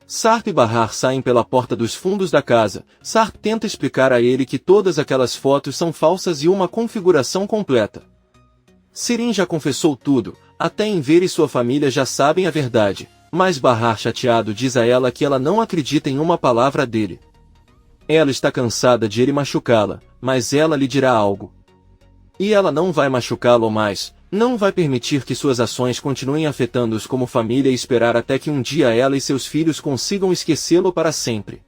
Sarp e Bahar saem pela porta dos fundos da casa. Sarp tenta explicar a ele que todas aquelas fotos são falsas e uma configuração completa. Shirin já confessou tudo, até Enver e sua família já sabem a verdade, mas Bahar, chateado, diz a ela que ela não acredita em uma palavra dele. Ela está cansada de ele machucá-la, mas ela lhe dirá algo. E ela não vai machucá-lo mais, não vai permitir que suas ações continuem afetando-os como família e esperar até que um dia ela e seus filhos consigam esquecê-lo para sempre.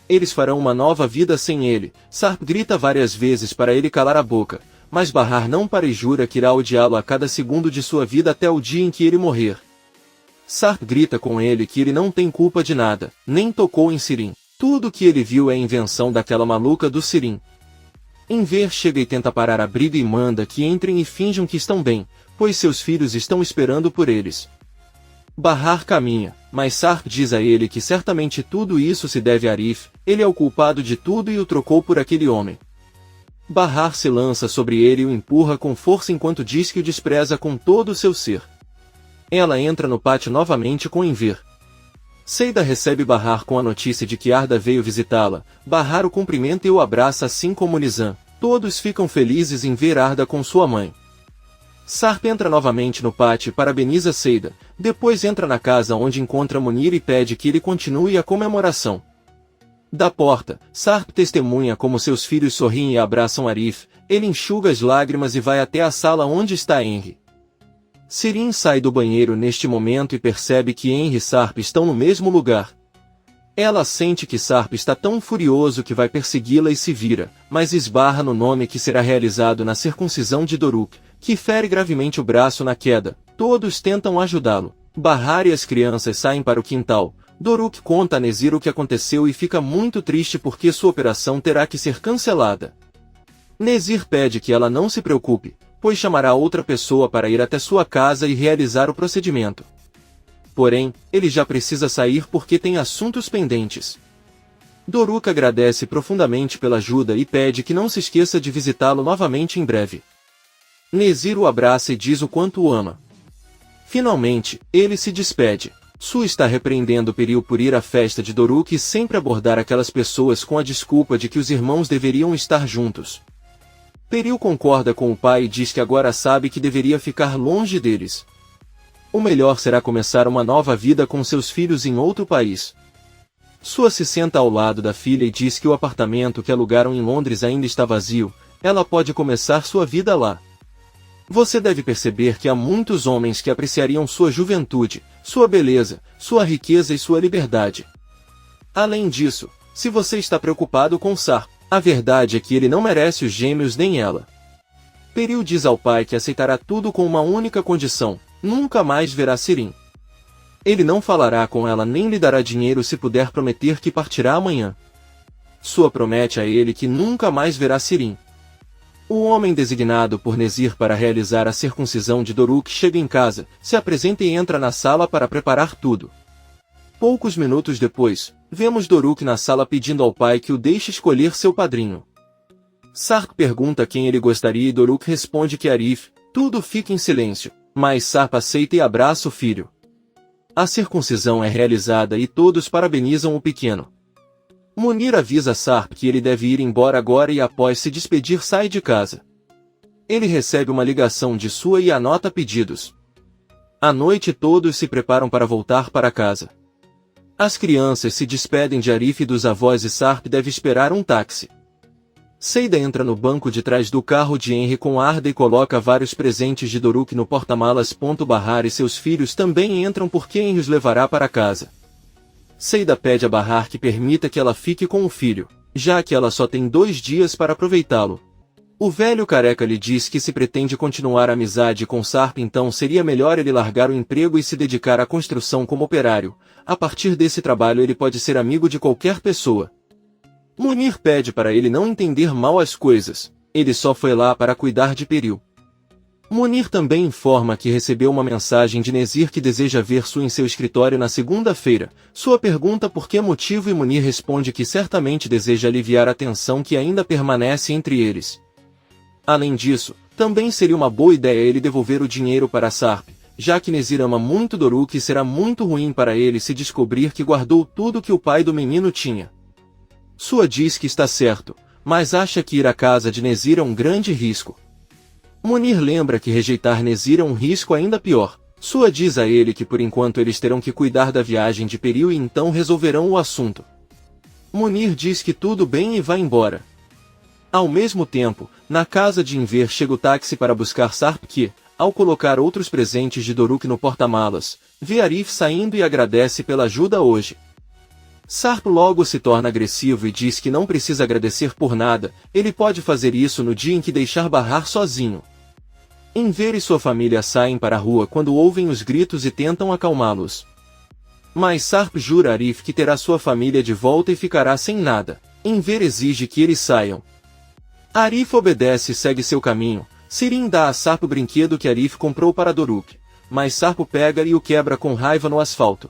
Eles farão uma nova vida sem ele. Sarp grita várias vezes para ele calar a boca, mas Bahar não para e jura que irá odiá-lo a cada segundo de sua vida até o dia em que ele morrer. Sarp grita com ele que ele não tem culpa de nada, nem tocou em Shirin. Tudo o que ele viu é a invenção daquela maluca do Shirin. Enver chega e tenta parar a briga e manda que entrem e finjam que estão bem, pois seus filhos estão esperando por eles. Bahar caminha, mas Sarp diz a ele que certamente tudo isso se deve a Arif, ele é o culpado de tudo e o trocou por aquele homem. Bahar se lança sobre ele e o empurra com força enquanto diz que o despreza com todo o seu ser. Ela entra no pátio novamente com Enver. Saida recebe Bahar com a notícia de que Arda veio visitá-la. Bahar o cumprimenta e o abraça assim como Nizam. Todos ficam felizes em ver Arda com sua mãe. Sarp entra novamente no pátio e parabeniza Saida. Depois entra na casa onde encontra Munir e pede que ele continue a comemoração. Da porta, Sarp testemunha como seus filhos sorriem e abraçam Arif. Ele enxuga as lágrimas e vai até a sala onde está Henry. Shirin sai do banheiro neste momento e percebe que Henry e Sarp estão no mesmo lugar. Ela sente que Sarp está tão furioso que vai persegui-la e se vira, mas esbarra no nome que será realizado na circuncisão de Doruk, que fere gravemente o braço na queda. Todos tentam ajudá-lo. Bahar e as crianças saem para o quintal. Doruk conta a Nezir o que aconteceu e fica muito triste porque sua operação terá que ser cancelada. Nezir pede que ela não se preocupe, pois chamará outra pessoa para ir até sua casa e realizar o procedimento. Porém, ele já precisa sair porque tem assuntos pendentes. Doruk agradece profundamente pela ajuda e pede que não se esqueça de visitá-lo novamente em breve. Nezir o abraça e diz o quanto o ama. Finalmente, ele se despede. Su está repreendendo Peril por ir à festa de Doruk e sempre abordar aquelas pessoas com a desculpa de que os irmãos deveriam estar juntos. Peril concorda com o pai e diz que agora sabe que deveria ficar longe deles. O melhor será começar uma nova vida com seus filhos em outro país. Sua se senta ao lado da filha e diz que o apartamento que alugaram em Londres ainda está vazio, ela pode começar sua vida lá. Você deve perceber que há muitos homens que apreciariam sua juventude, sua beleza, sua riqueza e sua liberdade. Além disso, se você está preocupado com Sarp, a verdade é que ele não merece os gêmeos nem ela. Peril diz ao pai que aceitará tudo com uma única condição: nunca mais verá Shirin. Ele não falará com ela nem lhe dará dinheiro se puder prometer que partirá amanhã. Sua promete a ele que nunca mais verá Sirin. O homem designado por Nezir para realizar a circuncisão de Doruk chega em casa, se apresenta e entra na sala para preparar tudo. Poucos minutos depois, vemos Doruk na sala pedindo ao pai que o deixe escolher seu padrinho. Sarp pergunta quem ele gostaria e Doruk responde que Arif. Tudo fica em silêncio, mas Sarp aceita e abraça o filho. A circuncisão é realizada e todos parabenizam o pequeno. Munir avisa Sarp que ele deve ir embora agora e após se despedir sai de casa. Ele recebe uma ligação de sua e anota pedidos. À noite todos se preparam para voltar para casa. As crianças se despedem de Arif e dos avós e Sarp deve esperar um táxi. Seida entra no banco de trás do carro de Henry com Arda e coloca vários presentes de Doruk no porta-malas. Bahar e seus filhos também entram porque Henry os levará para casa. Seida pede a Bahar que permita que ela fique com o filho, já que ela só tem 2 dias para aproveitá-lo. O velho careca lhe diz que se pretende continuar a amizade com Sarp então seria melhor ele largar o emprego e se dedicar à construção como operário. A partir desse trabalho ele pode ser amigo de qualquer pessoa. Munir pede para ele não entender mal as coisas, ele só foi lá para cuidar de Peril. Munir também informa que recebeu uma mensagem de Nezir que deseja ver Su em seu escritório na segunda-feira. Sua pergunta por que motivo e Munir responde que certamente deseja aliviar a tensão que ainda permanece entre eles. Além disso, também seria uma boa ideia ele devolver o dinheiro para Sarp, já que Nezir ama muito Doruk e será muito ruim para ele se descobrir que guardou tudo que o pai do menino tinha. Sua diz que está certo, mas acha que ir à casa de Nezir é um grande risco. Munir lembra que rejeitar Nezir é um risco ainda pior. Sua diz a ele que por enquanto eles terão que cuidar da viagem de Peril e então resolverão o assunto. Munir diz que tudo bem e vai embora. Ao mesmo tempo, na casa de Enver chega o táxi para buscar Sarp que, ao colocar outros presentes de Doruk no porta-malas, vê Arif saindo e agradece pela ajuda hoje. Sarp logo se torna agressivo e diz que não precisa agradecer por nada, ele pode fazer isso no dia em que deixar Bahar sozinho. Enver e sua família saem para a rua quando ouvem os gritos e tentam acalmá-los. Mas Sarp jura a Arif que terá sua família de volta e ficará sem nada. Enver exige que eles saiam. Arif obedece e segue seu caminho. Sirin dá a Sarp o brinquedo que Arif comprou para Doruk, mas Sarp pega e o quebra com raiva no asfalto.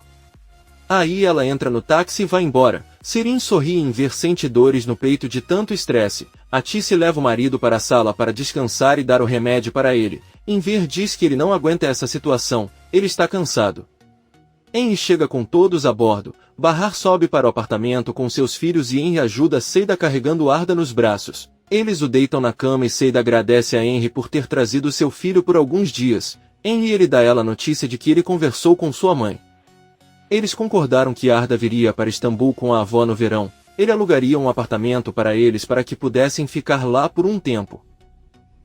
Aí ela entra no táxi e vai embora. Sirin sorri em ver sente dores no peito de tanto estresse. Atice leva o marido para a sala para descansar e dar o remédio para ele. Enver diz que ele não aguenta essa situação, ele está cansado. Henry chega com todos a bordo. Bahar sobe para o apartamento com seus filhos e Henry ajuda Seida carregando Arda nos braços. Eles o deitam na cama e Seida agradece a Henry por ter trazido seu filho por alguns dias. Henry lhe dá ela a notícia de que ele conversou com sua mãe. Eles concordaram que Arda viria para Istambul com a avó no verão. Ele alugaria um apartamento para eles para que pudessem ficar lá por um tempo.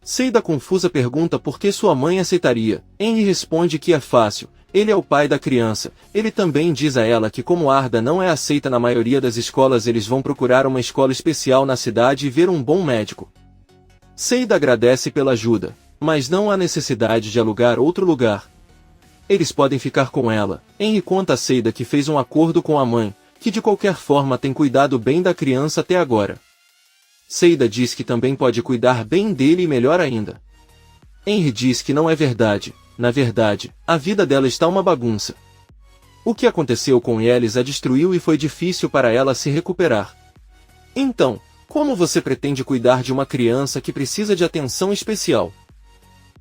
Seida confusa pergunta por que sua mãe aceitaria. Henry responde que é fácil, ele é o pai da criança. Ele também diz a ela que como Arda não é aceita na maioria das escolas eles vão procurar uma escola especial na cidade e ver um bom médico. Seida agradece pela ajuda, mas não há necessidade de alugar outro lugar. Eles podem ficar com ela. Henry conta a Seida que fez um acordo com a mãe, que de qualquer forma tem cuidado bem da criança até agora. Seida diz que também pode cuidar bem dele e melhor ainda. Henry diz que não é verdade. Na verdade, a vida dela está uma bagunça. O que aconteceu com eles a destruiu e foi difícil para ela se recuperar. Então, como você pretende cuidar de uma criança que precisa de atenção especial?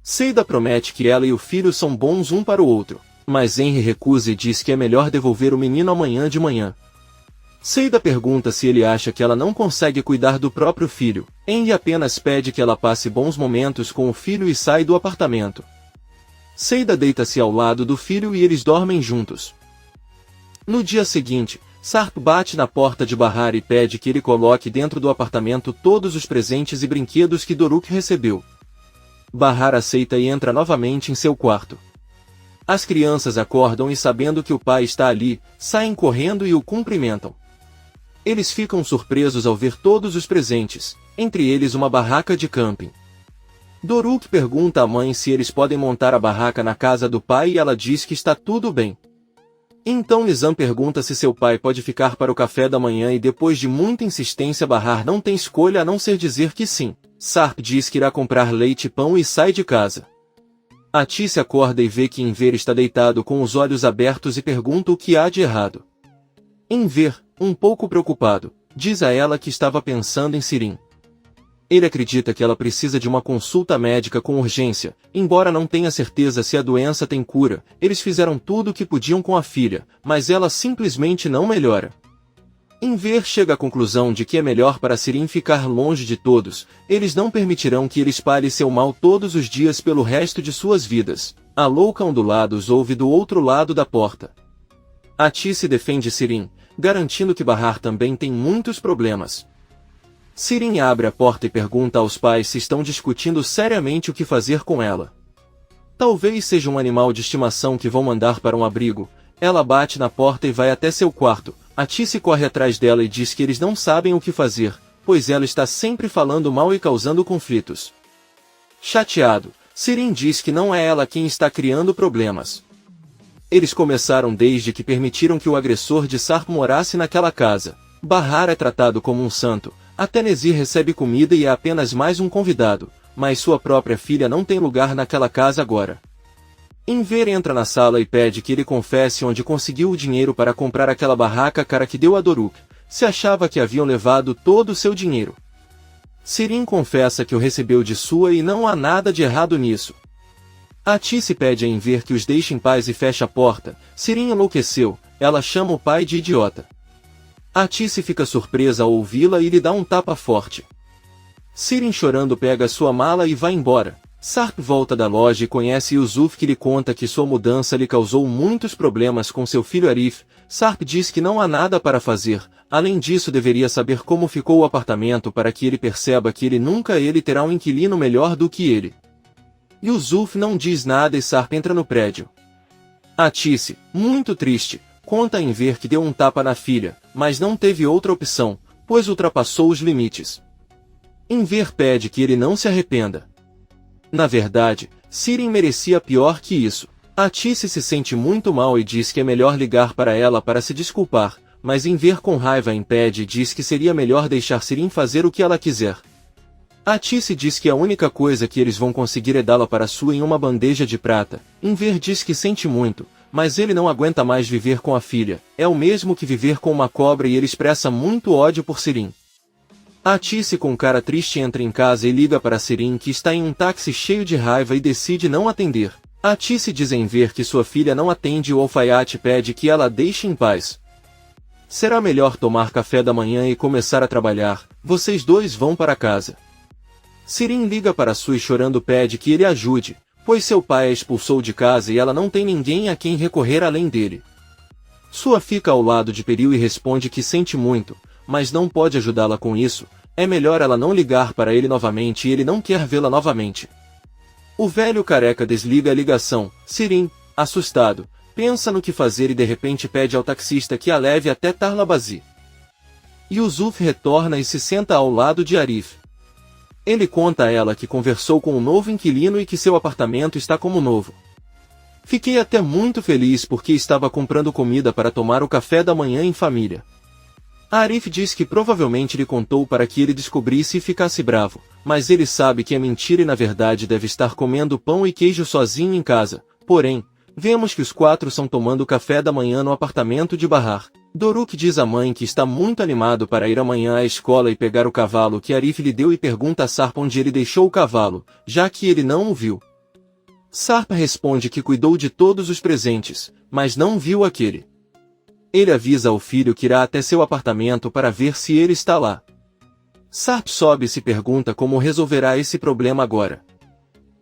Seida promete que ela e o filho são bons um para o outro, mas Henry recusa e diz que é melhor devolver o menino amanhã de manhã. Seida pergunta se ele acha que ela não consegue cuidar do próprio filho. Henry apenas pede que ela passe bons momentos com o filho e sai do apartamento. Seida deita-se ao lado do filho e eles dormem juntos. No dia seguinte, Sarp bate na porta de Bahar e pede que ele coloque dentro do apartamento todos os presentes e brinquedos que Doruk recebeu. Bahar aceita e entra novamente em seu quarto. As crianças acordam e sabendo que o pai está ali, saem correndo e o cumprimentam. Eles ficam surpresos ao ver todos os presentes, entre eles uma barraca de camping. Doruk pergunta à mãe se eles podem montar a barraca na casa do pai e ela diz que está tudo bem. Então Nizam pergunta se seu pai pode ficar para o café da manhã e depois de muita insistência Bahar não tem escolha a não ser dizer que sim. Sarp diz que irá comprar leite e pão e sai de casa. Atice acorda e vê que Enver está deitado com os olhos abertos e pergunta o que há de errado. Enver, um pouco preocupado, diz a ela que estava pensando em Sirin. Ele acredita que ela precisa de uma consulta médica com urgência, embora não tenha certeza se a doença tem cura. Eles fizeram tudo o que podiam com a filha, mas ela simplesmente não melhora. Enver chega à conclusão de que é melhor para Sirin ficar longe de todos. Eles não permitirão que ele espalhe seu mal todos os dias pelo resto de suas vidas. A louca Ondulados ouve do outro lado da porta. Atice defende Sirin, garantindo que Bahar também tem muitos problemas. Sirin abre a porta e pergunta aos pais se estão discutindo seriamente o que fazer com ela. Talvez seja um animal de estimação que vão mandar para um abrigo. Ela bate na porta e vai até seu quarto. Atice corre atrás dela e diz que eles não sabem o que fazer, pois ela está sempre falando mal e causando conflitos. Chateado, Sirin diz que não é ela quem está criando problemas. Eles começaram desde que permitiram que o agressor de Sarp morasse naquela casa. Bahar é tratado como um santo. Até Nezir recebe comida e é apenas mais um convidado, mas sua própria filha não tem lugar naquela casa agora. Enver entra na sala e pede que ele confesse onde conseguiu o dinheiro para comprar aquela barraca cara que deu a Doruk. Se achava que haviam levado todo o seu dinheiro. Sirin confessa que o recebeu de sua e não há nada de errado nisso. Atice pede a Enver que os deixe em paz e feche a porta. Sirin enlouqueceu, ela chama o pai de idiota. Atice fica surpresa ao ouvi-la e lhe dá um tapa forte. Sirin chorando pega sua mala e vai embora. Sarp volta da loja e conhece Yusuf que lhe conta que sua mudança lhe causou muitos problemas com seu filho Arif. Sarp diz que não há nada para fazer, além disso deveria saber como ficou o apartamento para que ele perceba que nunca terá um inquilino melhor do que ele. Yusuf não diz nada e Sarp entra no prédio. Atice, muito triste, conta a Enver que deu um tapa na filha, mas não teve outra opção, pois ultrapassou os limites. Enver pede que ele não se arrependa. Na verdade, Sirin merecia pior que isso. Atice se sente muito mal e diz que é melhor ligar para ela para se desculpar, mas Enver com raiva impede e diz que seria melhor deixar Sirin fazer o que ela quiser. Atice diz que a única coisa que eles vão conseguir é dá-la para Su em uma bandeja de prata. Enver diz que sente muito, mas ele não aguenta mais viver com a filha. É o mesmo que viver com uma cobra e ele expressa muito ódio por Sirin. Atice com cara triste entra em casa e liga para Sirin que está em um táxi cheio de raiva e decide não atender. Atice diz a Enver que sua filha não atende e o alfaiate pede que ela a deixe em paz. Será melhor tomar café da manhã e começar a trabalhar, vocês dois vão para casa. Sirin liga para Su e chorando pede que ele ajude, pois seu pai a expulsou de casa e ela não tem ninguém a quem recorrer além dele. Sua fica ao lado de Peril e responde que sente muito, mas não pode ajudá-la com isso, é melhor ela não ligar para ele novamente e ele não quer vê-la novamente. O velho careca desliga a ligação. Sirin, assustado, pensa no que fazer e de repente pede ao taxista que a leve até Tarlabazi. Yusuf retorna e se senta ao lado de Arif. Ele conta a ela que conversou com um novo inquilino e que seu apartamento está como novo. Fiquei até muito feliz porque estava comprando comida para tomar o café da manhã em família. Arif diz que provavelmente lhe contou para que ele descobrisse e ficasse bravo, mas ele sabe que é mentira e na verdade deve estar comendo pão e queijo sozinho em casa. Porém, vemos que os quatro estão tomando café da manhã no apartamento de Bahar. Doruk diz à mãe que está muito animado para ir amanhã à escola e pegar o cavalo que Arif lhe deu e pergunta a Sarp onde ele deixou o cavalo, já que ele não o viu. Sarp responde que cuidou de todos os presentes, mas não viu aquele. Ele avisa ao filho que irá até seu apartamento para ver se ele está lá. Sarp sobe e se pergunta como resolverá esse problema agora.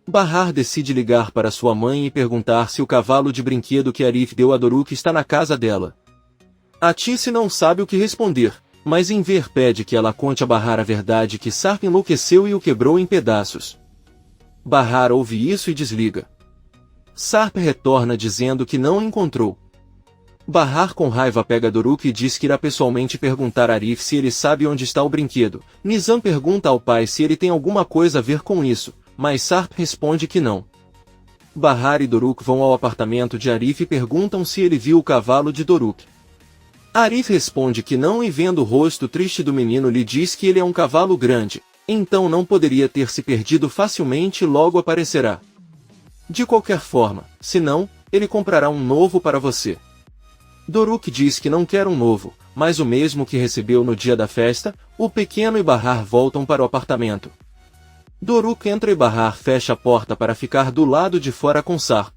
Bahar decide ligar para sua mãe e perguntar se o cavalo de brinquedo que Arif deu a Doruk está na casa dela. Atice não sabe o que responder, mas Enver pede que ela conte a Bahar a verdade que Sarp enlouqueceu e o quebrou em pedaços. Bahar ouve isso e desliga. Sarp retorna dizendo que não encontrou. Bahar com raiva pega Doruk e diz que irá pessoalmente perguntar a Arif se ele sabe onde está o brinquedo. Nizam pergunta ao pai se ele tem alguma coisa a ver com isso, mas Sarp responde que não. Bahar e Doruk vão ao apartamento de Arif e perguntam se ele viu o cavalo de Doruk. Arif responde que não e vendo o rosto triste do menino lhe diz que ele é um cavalo grande, então não poderia ter se perdido facilmente e logo aparecerá. De qualquer forma, se não, ele comprará um novo para você. Doruk diz que não quer um novo, mas o mesmo que recebeu no dia da festa. O pequeno e Bahar voltam para o apartamento. Doruk entra e Bahar fecha a porta para ficar do lado de fora com Sarp.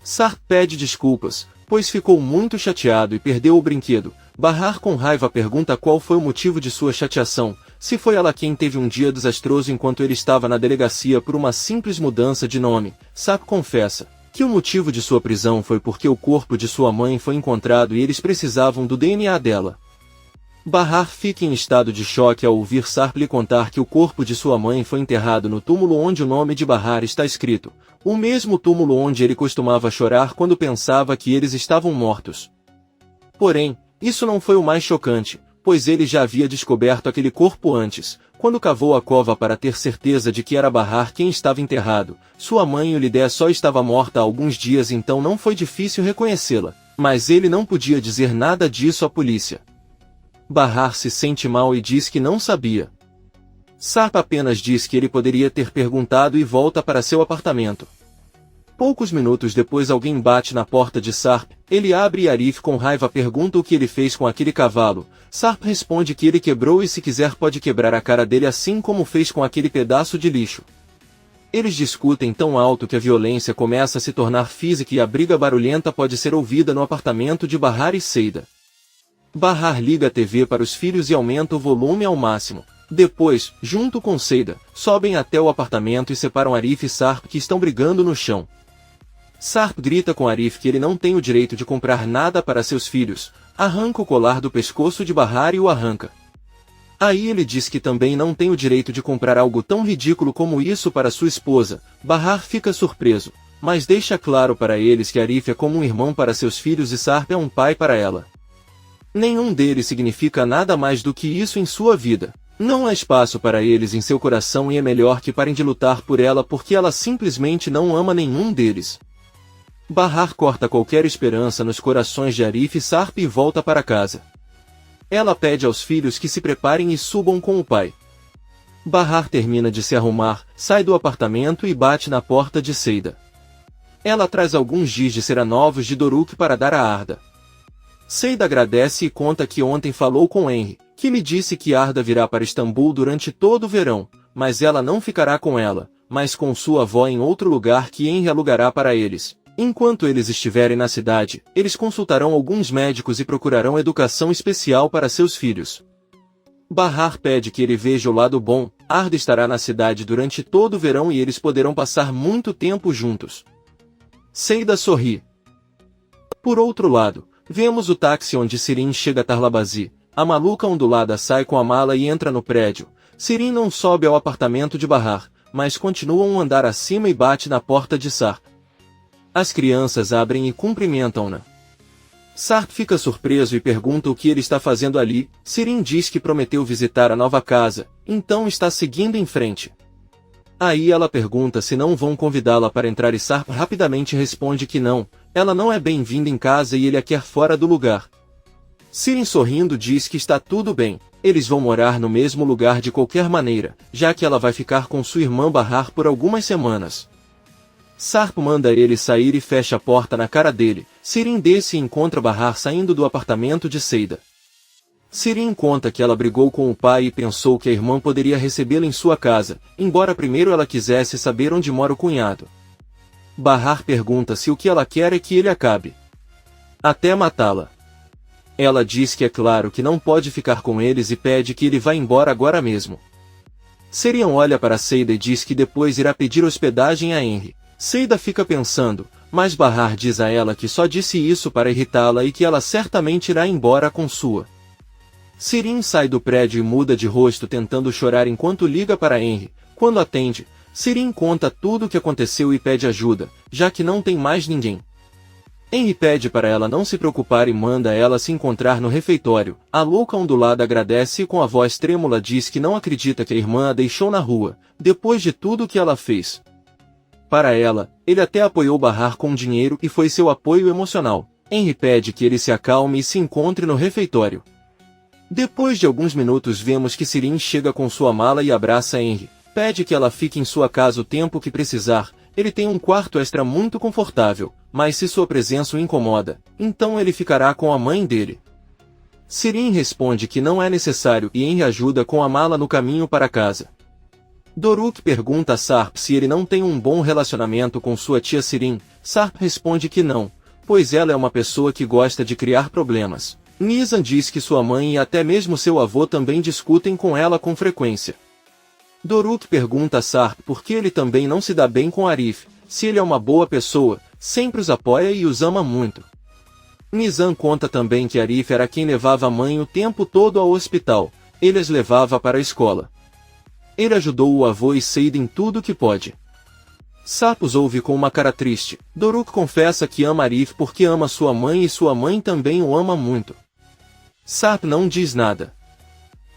Sarp pede desculpas, pois ficou muito chateado e perdeu o brinquedo. Bahar com raiva pergunta qual foi o motivo de sua chateação, se foi ela quem teve um dia desastroso enquanto ele estava na delegacia por uma simples mudança de nome. Sarp confessa que o motivo de sua prisão foi porque o corpo de sua mãe foi encontrado e eles precisavam do DNA dela. Bahar fica em estado de choque ao ouvir Sarp lhe contar que o corpo de sua mãe foi enterrado no túmulo onde o nome de Bahar está escrito, o mesmo túmulo onde ele costumava chorar quando pensava que eles estavam mortos. Porém, isso não foi o mais chocante, pois ele já havia descoberto aquele corpo antes, quando cavou a cova para ter certeza de que era Bahar quem estava enterrado. Sua mãe Ulidé só estava morta há alguns dias, então não foi difícil reconhecê-la, mas ele não podia dizer nada disso à polícia. Bahar se sente mal e diz que não sabia. Sarp apenas diz que ele poderia ter perguntado e volta para seu apartamento. Poucos minutos depois alguém bate na porta de Sarp, ele abre e Arif com raiva pergunta o que ele fez com aquele cavalo. Sarp responde que ele quebrou e se quiser pode quebrar a cara dele assim como fez com aquele pedaço de lixo. Eles discutem tão alto que a violência começa a se tornar física e a briga barulhenta pode ser ouvida no apartamento de Bahar e Seida. Bahar liga a TV para os filhos e aumenta o volume ao máximo. Depois, junto com Seida, sobem até o apartamento e separam Arif e Sarp que estão brigando no chão. Sarp grita com Arif que ele não tem o direito de comprar nada para seus filhos, arranca o colar do pescoço de Bahar e o arranca. Aí ele diz que também não tem o direito de comprar algo tão ridículo como isso para sua esposa. Bahar fica surpreso, mas deixa claro para eles que Arif é como um irmão para seus filhos e Sarp é um pai para ela. Nenhum deles significa nada mais do que isso em sua vida. Não há espaço para eles em seu coração e é melhor que parem de lutar por ela porque ela simplesmente não ama nenhum deles. Bahar corta qualquer esperança nos corações de Arif e Sarp e volta para casa. Ela pede aos filhos que se preparem e subam com o pai. Bahar termina de se arrumar, sai do apartamento e bate na porta de Seida. Ela traz alguns giz de cera novos de Doruk para dar a Arda. Seida agradece e conta que ontem falou com Henry, que lhe disse que Arda virá para Istambul durante todo o verão, mas ela não ficará com ela, mas com sua avó em outro lugar que Henry alugará para eles. Enquanto eles estiverem na cidade, eles consultarão alguns médicos e procurarão educação especial para seus filhos. Bahar pede que ele veja o lado bom. Arda estará na cidade durante todo o verão e eles poderão passar muito tempo juntos. Seida sorri. Por outro lado, vemos o táxi onde Sirin chega a Tarlabazi. A maluca ondulada sai com a mala e entra no prédio. Sirin não sobe ao apartamento de Bahar, mas continua um andar acima e bate na porta de Sarp. As crianças abrem e cumprimentam-na. Sarp fica surpreso e pergunta o que ele está fazendo ali. Sirin diz que prometeu visitar a nova casa, então está seguindo em frente. Aí ela pergunta se não vão convidá-la para entrar e Sarp rapidamente responde que não, ela não é bem-vinda em casa e ele a quer fora do lugar. Sirin sorrindo diz que está tudo bem, eles vão morar no mesmo lugar de qualquer maneira, já que ela vai ficar com sua irmã Bahar por algumas semanas. Sarp manda ele sair e fecha a porta na cara dele. Sirin desce e encontra Bahar saindo do apartamento de Seida. Sirin conta que ela brigou com o pai e pensou que a irmã poderia recebê-la em sua casa, embora primeiro ela quisesse saber onde mora o cunhado. Bahar pergunta se o que ela quer é que ele acabe até matá-la. Ela diz que é claro que não pode ficar com eles e pede que ele vá embora agora mesmo. Sirin olha para Seida e diz que depois irá pedir hospedagem a Henry. Seida fica pensando, mas Bahar diz a ela que só disse isso para irritá-la e que ela certamente irá embora com sua. Sirin sai do prédio e muda de rosto tentando chorar enquanto liga para Henry. Quando atende, Sirin conta tudo o que aconteceu e pede ajuda, já que não tem mais ninguém. Henry pede para ela não se preocupar e manda ela se encontrar no refeitório. A louca ondulada agradece e com a voz trêmula diz que não acredita que a irmã a deixou na rua, depois de tudo o que ela fez. Para ela, ele até apoiou Bahar com dinheiro e foi seu apoio emocional. Henry pede que ele se acalme e se encontre no refeitório. Depois de alguns minutos vemos que Sirin chega com sua mala e abraça Henry. Pede que ela fique em sua casa o tempo que precisar. Ele tem um quarto extra muito confortável, mas se sua presença o incomoda, então ele ficará com a mãe dele. Sirin responde que não é necessário e Henry ajuda com a mala no caminho para casa. Doruk pergunta a Sarp se ele não tem um bom relacionamento com sua tia Sirin. Sarp responde que não, pois ela é uma pessoa que gosta de criar problemas. Nizam diz que sua mãe e até mesmo seu avô também discutem com ela com frequência. Doruk pergunta a Sarp por que ele também não se dá bem com Arif, se ele é uma boa pessoa, sempre os apoia e os ama muito. Nizam conta também que Arif era quem levava a mãe o tempo todo ao hospital, ele as levava para a escola. Ele ajudou o avô e Seida em tudo que pode. Sarp os ouve com uma cara triste. Doruk confessa que ama Arif porque ama sua mãe e sua mãe também o ama muito. Sarp não diz nada.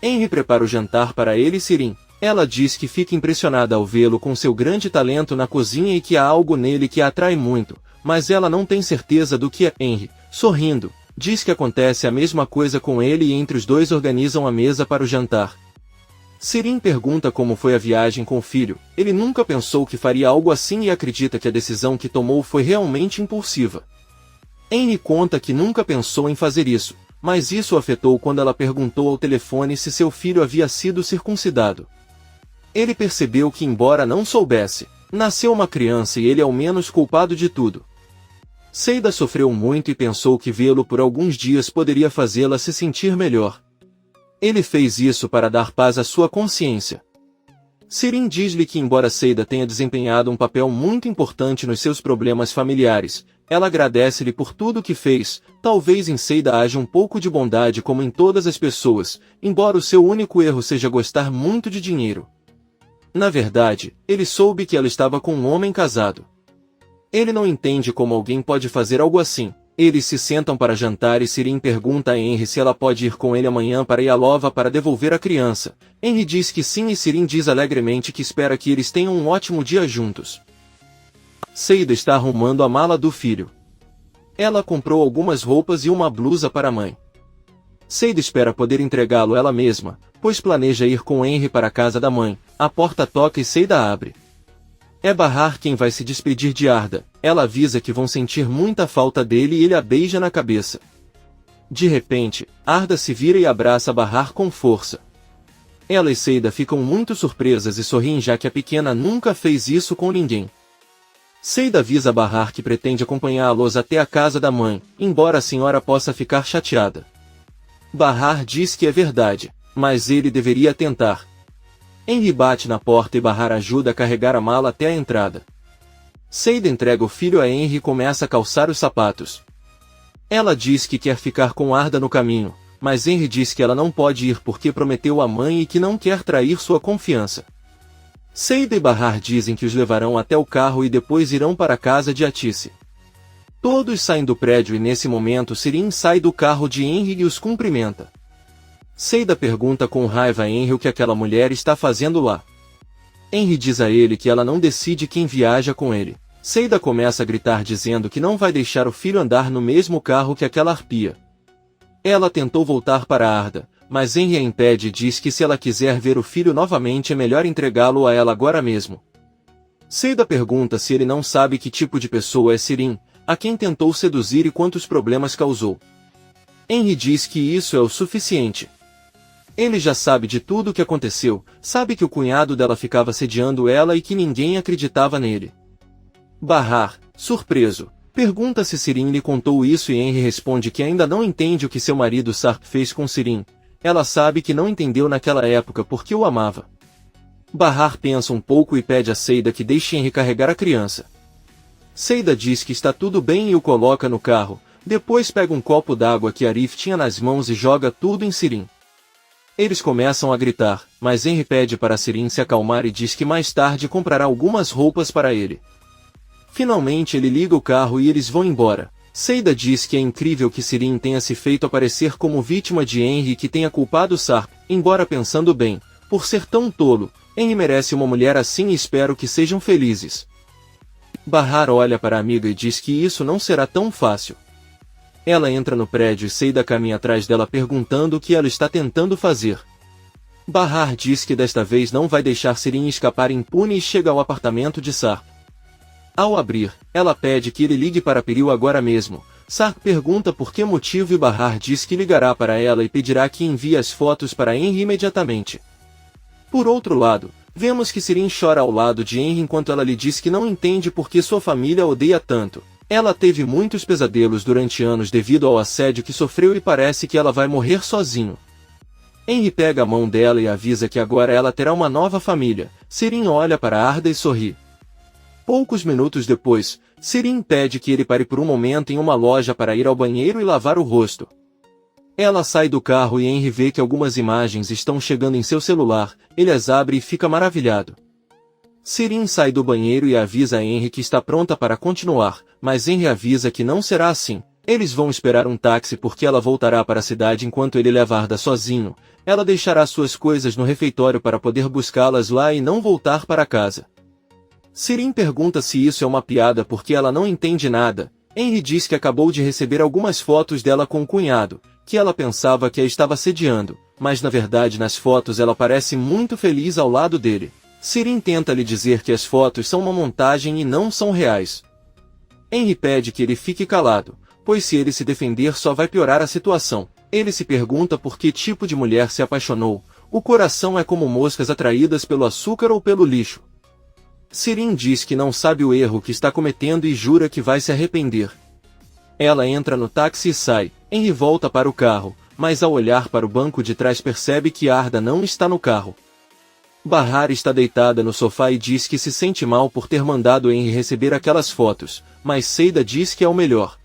Henry prepara o jantar para ele e Sirin. Ela diz que fica impressionada ao vê-lo com seu grande talento na cozinha e que há algo nele que a atrai muito, mas ela não tem certeza do que é. Henry, sorrindo, diz que acontece a mesma coisa com ele e entre os dois organizam a mesa para o jantar. Sirin pergunta como foi a viagem com o filho. Ele nunca pensou que faria algo assim e acredita que a decisão que tomou foi realmente impulsiva. Henry conta que nunca pensou em fazer isso, mas isso o afetou quando ela perguntou ao telefone se seu filho havia sido circuncidado. Ele percebeu que, embora não soubesse, nasceu uma criança e ele é o menos culpado de tudo. Seida sofreu muito e pensou que vê-lo por alguns dias poderia fazê-la se sentir melhor. Ele fez isso para dar paz à sua consciência. Sirin diz-lhe que embora Seida tenha desempenhado um papel muito importante nos seus problemas familiares, ela agradece-lhe por tudo que fez. Talvez em Seida haja um pouco de bondade como em todas as pessoas, embora o seu único erro seja gostar muito de dinheiro. Na verdade, ele soube que ela estava com um homem casado. Ele não entende como alguém pode fazer algo assim. Eles se sentam para jantar e Sirin pergunta a Henry se ela pode ir com ele amanhã para Yalova para devolver a criança. Henry diz que sim e Sirin diz alegremente que espera que eles tenham um ótimo dia juntos. Seida está arrumando a mala do filho. Ela comprou algumas roupas e uma blusa para a mãe. Seida espera poder entregá-lo ela mesma, pois planeja ir com Henry para a casa da mãe. A porta toca e Seida abre. É Bahar quem vai se despedir de Arda. Ela avisa que vão sentir muita falta dele e ele a beija na cabeça. De repente, Arda se vira e abraça Bahar com força. Ela e Seida ficam muito surpresas e sorriem já que a pequena nunca fez isso com ninguém. Seida avisa Bahar que pretende acompanhá-los até a casa da mãe, embora a senhora possa ficar chateada. Bahar diz que é verdade, mas ele deveria tentar. Henry bate na porta e Bahar ajuda a carregar a mala até a entrada. Seida entrega o filho a Henry e começa a calçar os sapatos. Ela diz que quer ficar com Arda no caminho, mas Henry diz que ela não pode ir porque prometeu à mãe e que não quer trair sua confiança. Seida e Bahar dizem que os levarão até o carro e depois irão para a casa de Atice. Todos saem do prédio e nesse momento Sirin sai do carro de Henry e os cumprimenta. Seida pergunta com raiva a Henry o que aquela mulher está fazendo lá. Henry diz a ele que ela não decide quem viaja com ele. Seida começa a gritar dizendo que não vai deixar o filho andar no mesmo carro que aquela arpia. Ela tentou voltar para Arda, mas Henry a impede e diz que se ela quiser ver o filho novamente é melhor entregá-lo a ela agora mesmo. Seida pergunta se ele não sabe que tipo de pessoa é Sirin, a quem tentou seduzir e quantos problemas causou. Henry diz que isso é o suficiente. Ele já sabe de tudo o que aconteceu, sabe que o cunhado dela ficava sediando ela e que ninguém acreditava nele. Bahar, surpreso, pergunta se Sirin lhe contou isso e Henry responde que ainda não entende o que seu marido Sarp fez com Sirin. Ela sabe que não entendeu naquela época porque o amava. Bahar pensa um pouco e pede a Seida que deixe Henry carregar a criança. Seida diz que está tudo bem e o coloca no carro, depois pega um copo d'água que Arif tinha nas mãos e joga tudo em Sirin. Eles começam a gritar, mas Henry pede para Sirin se acalmar e diz que mais tarde comprará algumas roupas para ele. Finalmente ele liga o carro e eles vão embora. Seida diz que é incrível que Sirin tenha se feito aparecer como vítima de Henry e que tenha culpado Sarp, embora pensando bem, por ser tão tolo, Henry merece uma mulher assim e espero que sejam felizes. Bahar olha para a amiga e diz que isso não será tão fácil. Ela entra no prédio e Seida caminha atrás dela perguntando o que ela está tentando fazer. Bahar diz que desta vez não vai deixar Sirin escapar impune e chega ao apartamento de Sarp. Ao abrir, ela pede que ele ligue para Peril agora mesmo. Sarp pergunta por que motivo e Bahar diz que ligará para ela e pedirá que envie as fotos para Henry imediatamente. Por outro lado, vemos que Sirin chora ao lado de Henry enquanto ela lhe diz que não entende por que sua família a odeia tanto. Ela teve muitos pesadelos durante anos devido ao assédio que sofreu e parece que ela vai morrer sozinho. Henry pega a mão dela e avisa que agora ela terá uma nova família. Sirin olha para Arda e sorri. Poucos minutos depois, Sirin pede que ele pare por um momento em uma loja para ir ao banheiro e lavar o rosto. Ela sai do carro e Henry vê que algumas imagens estão chegando em seu celular, ele as abre e fica maravilhado. Sirin sai do banheiro e avisa a Henry que está pronta para continuar, mas Henry avisa que não será assim. Eles vão esperar um táxi porque ela voltará para a cidade enquanto ele leva Arda sozinho. Ela deixará suas coisas no refeitório para poder buscá-las lá e não voltar para casa. Sirin pergunta se isso é uma piada porque ela não entende nada. Henry diz que acabou de receber algumas fotos dela com o cunhado, que ela pensava que a estava assediando, mas na verdade nas fotos ela parece muito feliz ao lado dele. Sirin tenta lhe dizer que as fotos são uma montagem e não são reais. Henry pede que ele fique calado, pois se ele se defender só vai piorar a situação. Ele se pergunta por que tipo de mulher se apaixonou. O coração é como moscas atraídas pelo açúcar ou pelo lixo. Sirin diz que não sabe o erro que está cometendo e jura que vai se arrepender. Ela entra no táxi e sai. Henry volta para o carro, mas ao olhar para o banco de trás percebe que Arda não está no carro. Bahar está deitada no sofá e diz que se sente mal por ter mandado Henry receber aquelas fotos, mas Seida diz que é o melhor.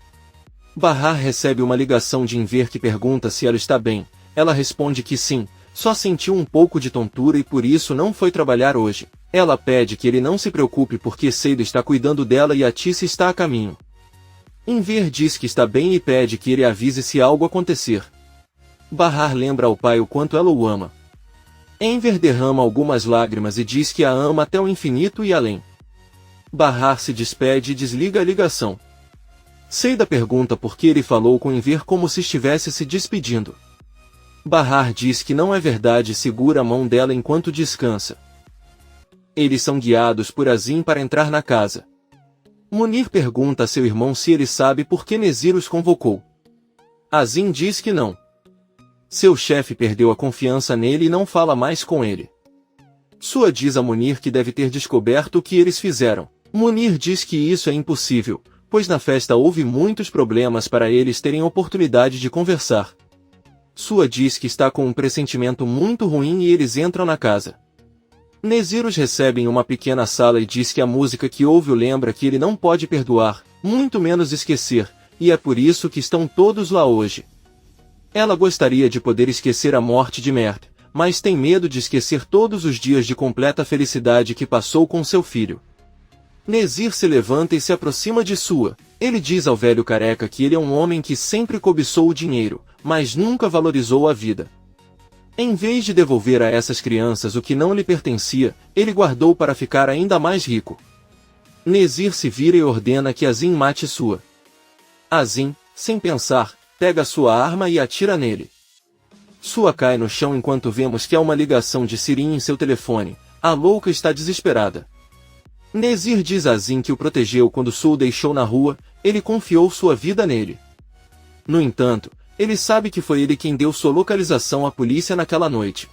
Bahar recebe uma ligação de Enver que pergunta se ela está bem. Ela responde que sim, só sentiu um pouco de tontura e por isso não foi trabalhar hoje. Ela pede que ele não se preocupe porque Seida está cuidando dela e a Tissa está a caminho. Enver diz que está bem e pede que ele avise se algo acontecer. Bahar lembra ao pai o quanto ela o ama. Enver derrama algumas lágrimas e diz que a ama até o infinito e além. Bahar se despede e desliga a ligação. Seida pergunta por que ele falou com Enver como se estivesse se despedindo. Bahar diz que não é verdade e segura a mão dela enquanto descansa. Eles são guiados por Azim para entrar na casa. Munir pergunta a seu irmão se ele sabe por que Nezir os convocou. Azim diz que não. Seu chefe perdeu a confiança nele e não fala mais com ele. Sua diz a Munir que deve ter descoberto o que eles fizeram. Munir diz que isso é impossível, pois na festa houve muitos problemas para eles terem oportunidade de conversar. Sua diz que está com um pressentimento muito ruim e eles entram na casa. Nezir os recebe em uma pequena sala e diz que a música que ouve o lembra que ele não pode perdoar, muito menos esquecer, e é por isso que estão todos lá hoje. Ela gostaria de poder esquecer a morte de Mert, mas tem medo de esquecer todos os dias de completa felicidade que passou com seu filho. Nezir se levanta e se aproxima de Sua. Ele diz ao velho careca que ele é um homem que sempre cobiçou o dinheiro, mas nunca valorizou a vida. Em vez de devolver a essas crianças o que não lhe pertencia, ele guardou para ficar ainda mais rico. Nezir se vira e ordena que Azim mate Sua. Azim, sem pensar, pega sua arma e atira nele. Sua cai no chão enquanto vemos que há uma ligação de Sirin em seu telefone. A louca está desesperada. Nezir diz a Azim que o protegeu quando Su o deixou na rua, ele confiou sua vida nele. No entanto, ele sabe que foi ele quem deu sua localização à polícia naquela noite.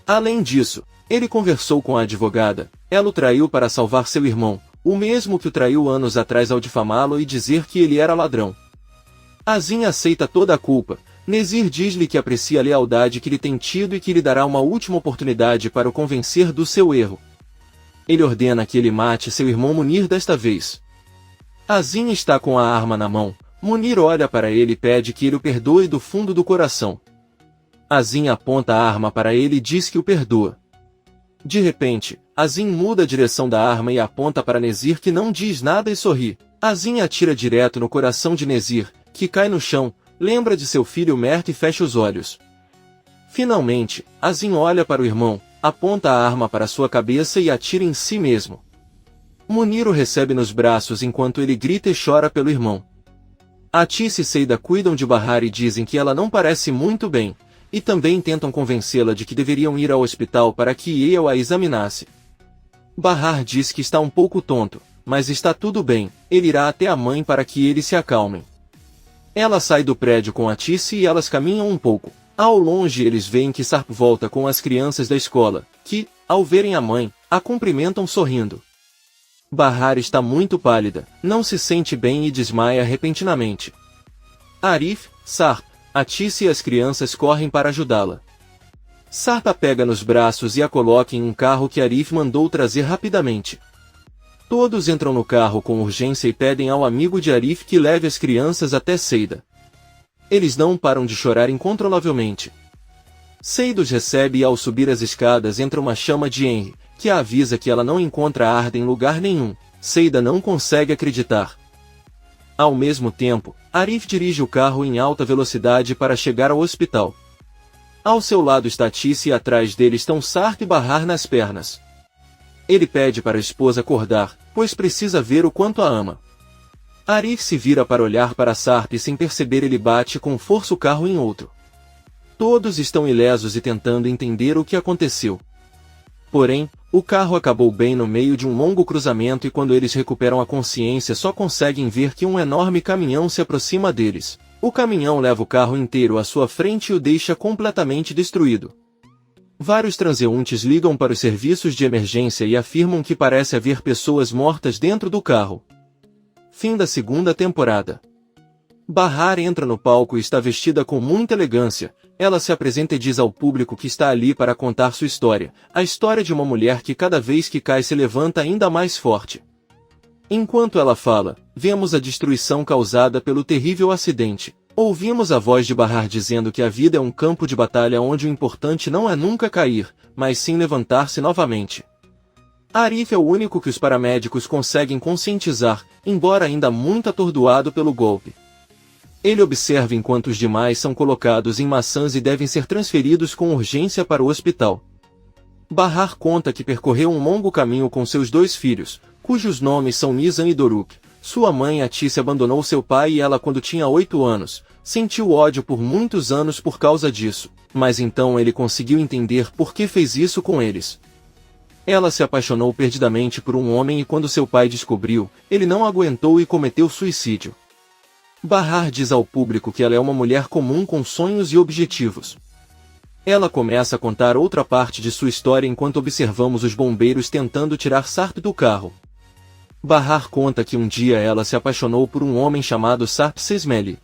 Além disso, ele conversou com a advogada, ela o traiu para salvar seu irmão, o mesmo que o traiu anos atrás ao difamá-lo e dizer que ele era ladrão. Azim aceita toda a culpa. Nezir diz-lhe que aprecia a lealdade que lhe tem tido e que lhe dará uma última oportunidade para o convencer do seu erro. Ele ordena que ele mate seu irmão Munir desta vez. Azim está com a arma na mão. Munir olha para ele e pede que ele o perdoe do fundo do coração. Azim aponta a arma para ele e diz que o perdoa. De repente, Azim muda a direção da arma e aponta para Nezir que não diz nada e sorri. Azim atira direto no coração de Nezir, que cai no chão, lembra de seu filho Mert e fecha os olhos. Finalmente, Azim olha para o irmão, aponta a arma para sua cabeça e atira em si mesmo. Munir o recebe nos braços enquanto ele grita e chora pelo irmão. Atícia e Seida cuidam de Bahar e dizem que ela não parece muito bem, e também tentam convencê-la de que deveriam ir ao hospital para que eu a examinasse. Bahar diz que está um pouco tonto, mas está tudo bem, ele irá até a mãe para que eles se acalmem. Ela sai do prédio com Atícia e elas caminham um pouco. Ao longe eles veem que Sarp volta com as crianças da escola, que, ao verem a mãe, a cumprimentam sorrindo. Bahar está muito pálida, não se sente bem e desmaia repentinamente. Arif, Sarp, Atícia e as crianças correm para ajudá-la. Sarp a pega nos braços e a coloca em um carro que Arif mandou trazer rapidamente. Todos entram no carro com urgência e pedem ao amigo de Arif que leve as crianças até Seida. Eles não param de chorar incontrolavelmente. Seida os recebe e ao subir as escadas entra uma chama de Henry, que a avisa que ela não encontra Arda em lugar nenhum. Seida não consegue acreditar. Ao mesmo tempo, Arif dirige o carro em alta velocidade para chegar ao hospital. Ao seu lado está Atícia e atrás dele estão Sarp e Bahar nas pernas. Ele pede para a esposa acordar, pois precisa ver o quanto a ama. Arif se vira para olhar para Sarp e sem perceber ele bate com força o carro em outro. Todos estão ilesos e tentando entender o que aconteceu. Porém, o carro acabou bem no meio de um longo cruzamento e quando eles recuperam a consciência só conseguem ver que um enorme caminhão se aproxima deles. O caminhão leva o carro inteiro à sua frente e o deixa completamente destruído. Vários transeuntes ligam para os serviços de emergência e afirmam que parece haver pessoas mortas dentro do carro. Fim da segunda temporada. Bahar entra no palco e está vestida com muita elegância. Ela se apresenta e diz ao público que está ali para contar sua história, a história de uma mulher que cada vez que cai se levanta ainda mais forte. Enquanto ela fala, vemos a destruição causada pelo terrível acidente. Ouvimos a voz de Bahar dizendo que a vida é um campo de batalha onde o importante não é nunca cair, mas sim levantar-se novamente. Arif é o único que os paramédicos conseguem conscientizar, embora ainda muito atordoado pelo golpe. Ele observa enquanto os demais são colocados em maçãs e devem ser transferidos com urgência para o hospital. Bahar conta que percorreu um longo caminho com seus 2 filhos, cujos nomes são Nizam e Doruk. Sua mãe Atícia abandonou seu pai e ela quando tinha 8 anos, sentiu ódio por muitos anos por causa disso, mas então ele conseguiu entender por que fez isso com eles. Ela se apaixonou perdidamente por um homem e quando seu pai descobriu, ele não aguentou e cometeu suicídio. Bahar diz ao público que ela é uma mulher comum com sonhos e objetivos. Ela começa a contar outra parte de sua história enquanto observamos os bombeiros tentando tirar Sarp do carro. Bahar conta que um dia ela se apaixonou por um homem chamado Sarp Sesmeli.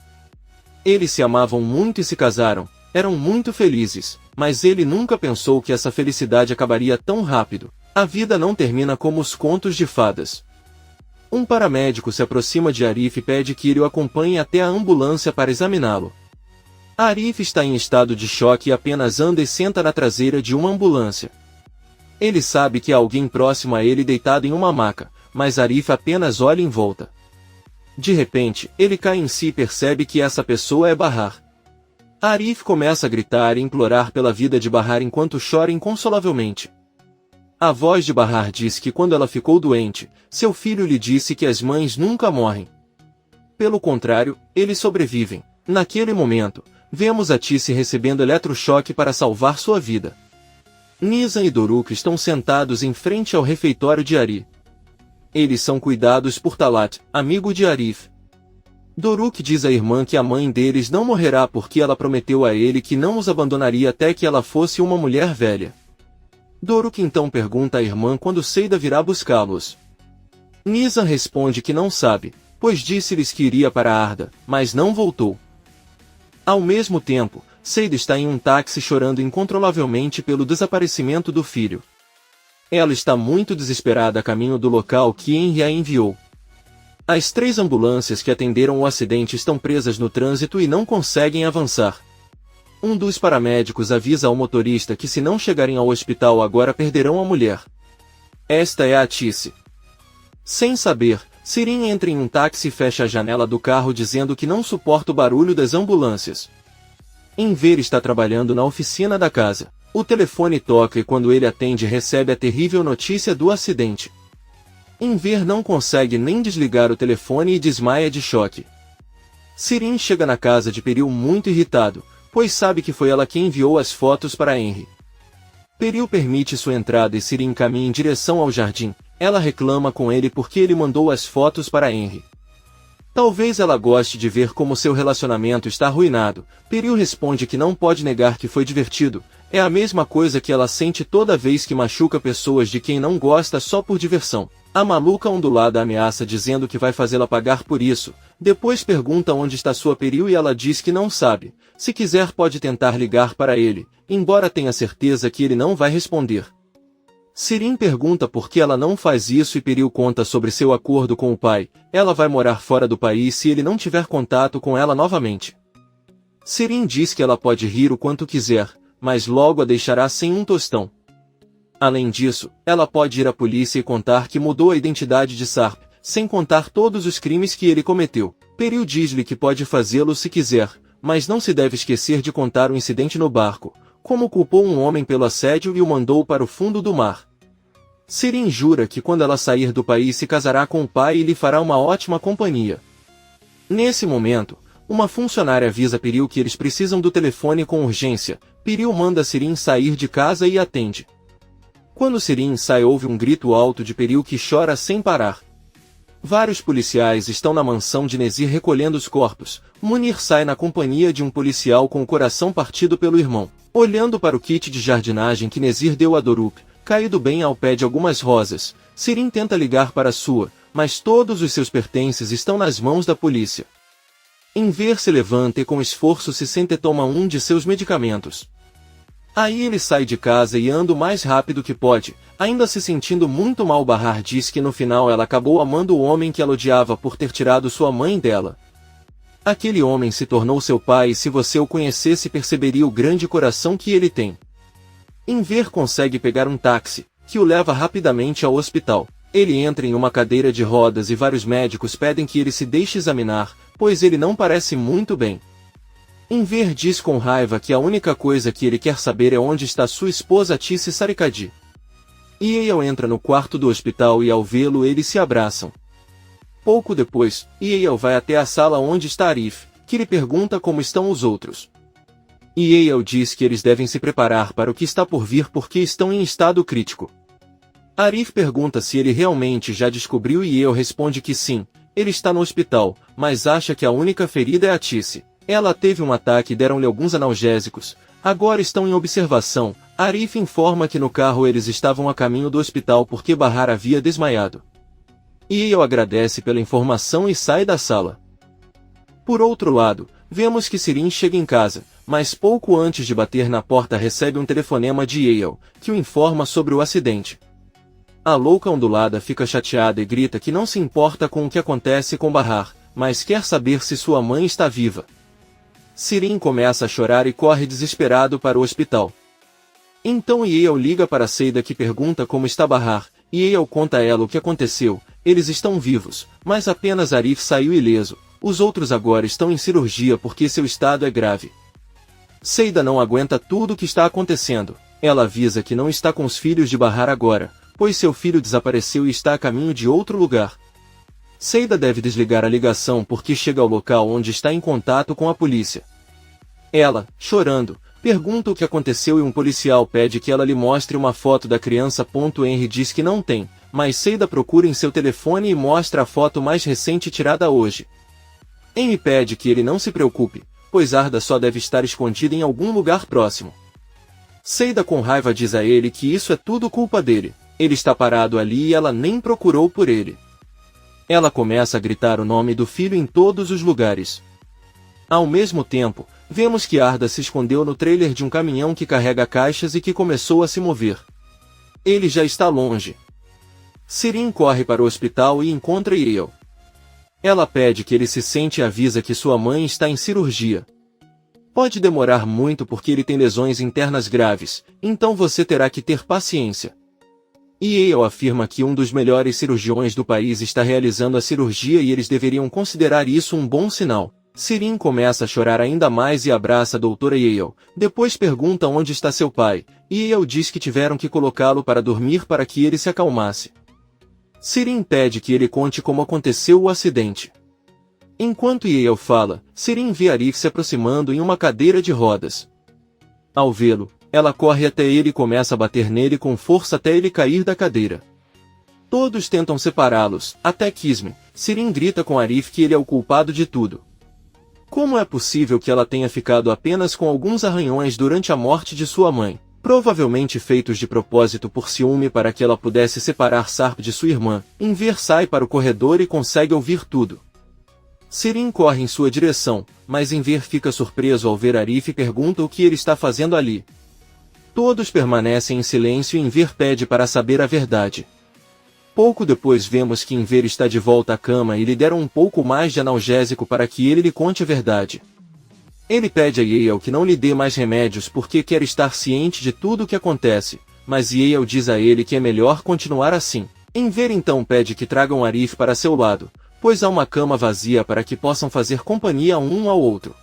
Eles se amavam muito e se casaram, eram muito felizes, mas ele nunca pensou que essa felicidade acabaria tão rápido. A vida não termina como os contos de fadas. Um paramédico se aproxima de Arif e pede que ele o acompanhe até a ambulância para examiná-lo. Arif está em estado de choque e apenas anda e senta na traseira de uma ambulância. Ele sabe que há alguém próximo a ele deitado em uma maca, mas Arif apenas olha em volta. De repente, ele cai em si e percebe que essa pessoa é Bahar. Arif começa a gritar e implorar pela vida de Bahar enquanto chora inconsolavelmente. A voz de Bahar diz que quando ela ficou doente, seu filho lhe disse que as mães nunca morrem. Pelo contrário, eles sobrevivem. Naquele momento, vemos Atícia recebendo eletrochoque para salvar sua vida. Nizam e Doruk estão sentados em frente ao refeitório de Ari. Eles são cuidados por Talat, amigo de Arif. Doruk diz à irmã que a mãe deles não morrerá porque ela prometeu a ele que não os abandonaria até que ela fosse uma mulher velha. Doruk então pergunta à irmã quando Seida virá buscá-los. Nizam responde que não sabe, pois disse-lhes que iria para Arda, mas não voltou. Ao mesmo tempo, Seida está em um táxi chorando incontrolavelmente pelo desaparecimento do filho. Ela está muito desesperada a caminho do local que Henry a enviou. As 3 ambulâncias que atenderam o acidente estão presas no trânsito e não conseguem avançar. Um dos paramédicos avisa ao motorista que se não chegarem ao hospital agora perderão a mulher. Esta é a Atícia. Sem saber, Sirin entra em um táxi e fecha a janela do carro dizendo que não suporta o barulho das ambulâncias. Enver está trabalhando na oficina da casa. O telefone toca e quando ele atende recebe a terrível notícia do acidente. Enver não consegue nem desligar o telefone e desmaia de choque. Sirin chega na casa de Peril muito irritado, pois sabe que foi ela quem enviou as fotos para Henry. Peril permite sua entrada e Sirin caminha em direção ao jardim. Ela reclama com ele porque ele mandou as fotos para Henry. Talvez ela goste de ver como seu relacionamento está arruinado. Peril responde que não pode negar que foi divertido. É a mesma coisa que ela sente toda vez que machuca pessoas de quem não gosta só por diversão. A maluca ondulada ameaça dizendo que vai fazê-la pagar por isso. Depois pergunta onde está sua Peril e ela diz que não sabe. Se quiser pode tentar ligar para ele, embora tenha certeza que ele não vai responder. Sirin pergunta por que ela não faz isso e Peril conta sobre seu acordo com o pai. Ela vai morar fora do país se ele não tiver contato com ela novamente. Sirin diz que ela pode rir o quanto quiser, mas logo a deixará sem um tostão. Além disso, ela pode ir à polícia e contar que mudou a identidade de Sarp, sem contar todos os crimes que ele cometeu. Peril diz-lhe que pode fazê-lo se quiser, mas não se deve esquecer de contar o incidente no barco, como culpou um homem pelo assédio e o mandou para o fundo do mar. Sirin jura que quando ela sair do país se casará com o pai e lhe fará uma ótima companhia. Nesse momento, uma funcionária avisa Peril que eles precisam do telefone com urgência. Peril manda Sirin sair de casa e atende. Quando Sirin sai ouve um grito alto de Peril que chora sem parar. Vários policiais estão na mansão de Nezir recolhendo os corpos. Munir sai na companhia de um policial com o coração partido pelo irmão. Olhando para o kit de jardinagem que Nezir deu a Dorup, caído bem ao pé de algumas rosas, Sirin tenta ligar para sua, mas todos os seus pertences estão nas mãos da polícia. Enver se levanta e com esforço se senta e toma um de seus medicamentos. Aí ele sai de casa e anda o mais rápido que pode, ainda se sentindo muito mal. Bahar diz que no final ela acabou amando o homem que ela odiava por ter tirado sua mãe dela. Aquele homem se tornou seu pai e se você o conhecesse perceberia o grande coração que ele tem. Enver consegue pegar um táxi, que o leva rapidamente ao hospital. Ele entra em uma cadeira de rodas e vários médicos pedem que ele se deixe examinar, pois ele não parece muito bem. Enver diz com raiva que a única coisa que ele quer saber é onde está sua esposa Tice Sarikadi. Yale entra no quarto do hospital e ao vê-lo eles se abraçam. Pouco depois, Yale vai até a sala onde está Arif, que lhe pergunta como estão os outros. Yale diz que eles devem se preparar para o que está por vir porque estão em estado crítico. Arif pergunta se ele realmente já descobriu e Yale responde que sim, ele está no hospital, mas acha que a única ferida é a Tice. Ela teve um ataque e deram-lhe alguns analgésicos. Agora estão em observação. Arif informa que no carro eles estavam a caminho do hospital porque Bahar havia desmaiado. Yale agradece pela informação e sai da sala. Por outro lado, vemos que Sirin chega em casa, mas pouco antes de bater na porta recebe um telefonema de Yale, que o informa sobre o acidente. A louca ondulada fica chateada e grita que não se importa com o que acontece com Bahar, mas quer saber se sua mãe está viva. Sirin começa a chorar e corre desesperado para o hospital. Então Yale liga para Seida que pergunta como está Bahar, e Yale conta a ela o que aconteceu. Eles estão vivos, mas apenas Arif saiu ileso. Os outros agora estão em cirurgia porque seu estado é grave. Seida não aguenta tudo o que está acontecendo. Ela avisa que não está com os filhos de Bahar agora, pois seu filho desapareceu e está a caminho de outro lugar. Seida deve desligar a ligação porque chega ao local onde está em contato com a polícia. Ela, chorando, pergunta o que aconteceu e um policial pede que ela lhe mostre uma foto da criança. Henry diz que não tem, mas Seida procura em seu telefone e mostra a foto mais recente tirada hoje. Henry pede que ele não se preocupe, pois Arda só deve estar escondida em algum lugar próximo. Seida com raiva diz a ele que isso é tudo culpa dele. Ele está parado ali e ela nem procurou por ele. Ela começa a gritar o nome do filho em todos os lugares. Ao mesmo tempo, vemos que Arda se escondeu no trailer de um caminhão que carrega caixas e que começou a se mover. Ele já está longe. Sirin corre para o hospital e encontra Yale. Ela pede que ele se sente e avisa que sua mãe está em cirurgia. Pode demorar muito porque ele tem lesões internas graves, então você terá que ter paciência. Yale afirma que um dos melhores cirurgiões do país está realizando a cirurgia e eles deveriam considerar isso um bom sinal. Sirin começa a chorar ainda mais e abraça a doutora Yale. Depois pergunta onde está seu pai. Yale diz que tiveram que colocá-lo para dormir para que ele se acalmasse. Sirin pede que ele conte como aconteceu o acidente. Enquanto Yael fala, Sirin vê Arif se aproximando em uma cadeira de rodas. Ao vê-lo, ela corre até ele e começa a bater nele com força até ele cair da cadeira. Todos tentam separá-los, até Kisme. Sirin grita com Arif que ele é o culpado de tudo. Como é possível que ela tenha ficado apenas com alguns arranhões durante a morte de sua mãe, provavelmente feitos de propósito por ciúme para que ela pudesse separar Sarp de sua irmã? Enver sai para o corredor e consegue ouvir tudo. Sirin corre em sua direção, mas Enver fica surpreso ao ver Arif e pergunta o que ele está fazendo ali. Todos permanecem em silêncio e Enver pede para saber a verdade. Pouco depois vemos que Enver está de volta à cama e lhe deram um pouco mais de analgésico para que ele lhe conte a verdade. Ele pede a Yael que não lhe dê mais remédios porque quer estar ciente de tudo o que acontece, mas Yael diz a ele que é melhor continuar assim. Enver então pede que tragam Arif para seu lado, pois há uma cama vazia para que possam fazer companhia um ao outro.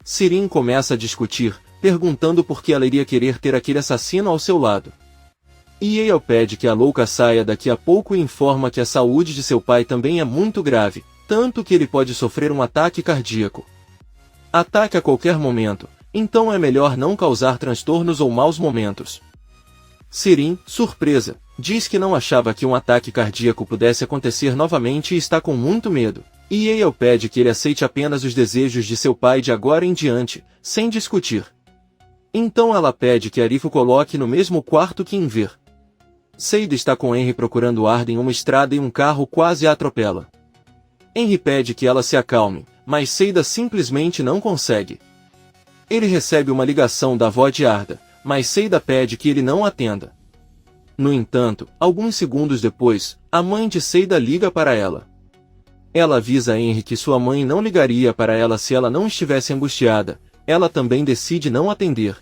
Sirin começa a discutir, perguntando por que ela iria querer ter aquele assassino ao seu lado. Yael pede que a louca saia daqui a pouco e informa que a saúde de seu pai também é muito grave, tanto que ele pode sofrer um ataque cardíaco. Ataque a qualquer momento, então é melhor não causar transtornos ou maus momentos. Sirin, surpresa, diz que não achava que um ataque cardíaco pudesse acontecer novamente e está com muito medo. Yael pede que ele aceite apenas os desejos de seu pai de agora em diante, sem discutir. Então ela pede que Arif o coloque no mesmo quarto que Enver. Seida está com Henry procurando Arden em uma estrada e um carro quase a atropela. Henry pede que ela se acalme, mas Seida simplesmente não consegue. Ele recebe uma ligação da avó de Arda, mas Seida pede que ele não atenda. No entanto, alguns segundos depois, a mãe de Seida liga para ela. Ela avisa a Henry que sua mãe não ligaria para ela se ela não estivesse angustiada. Ela também decide não atender.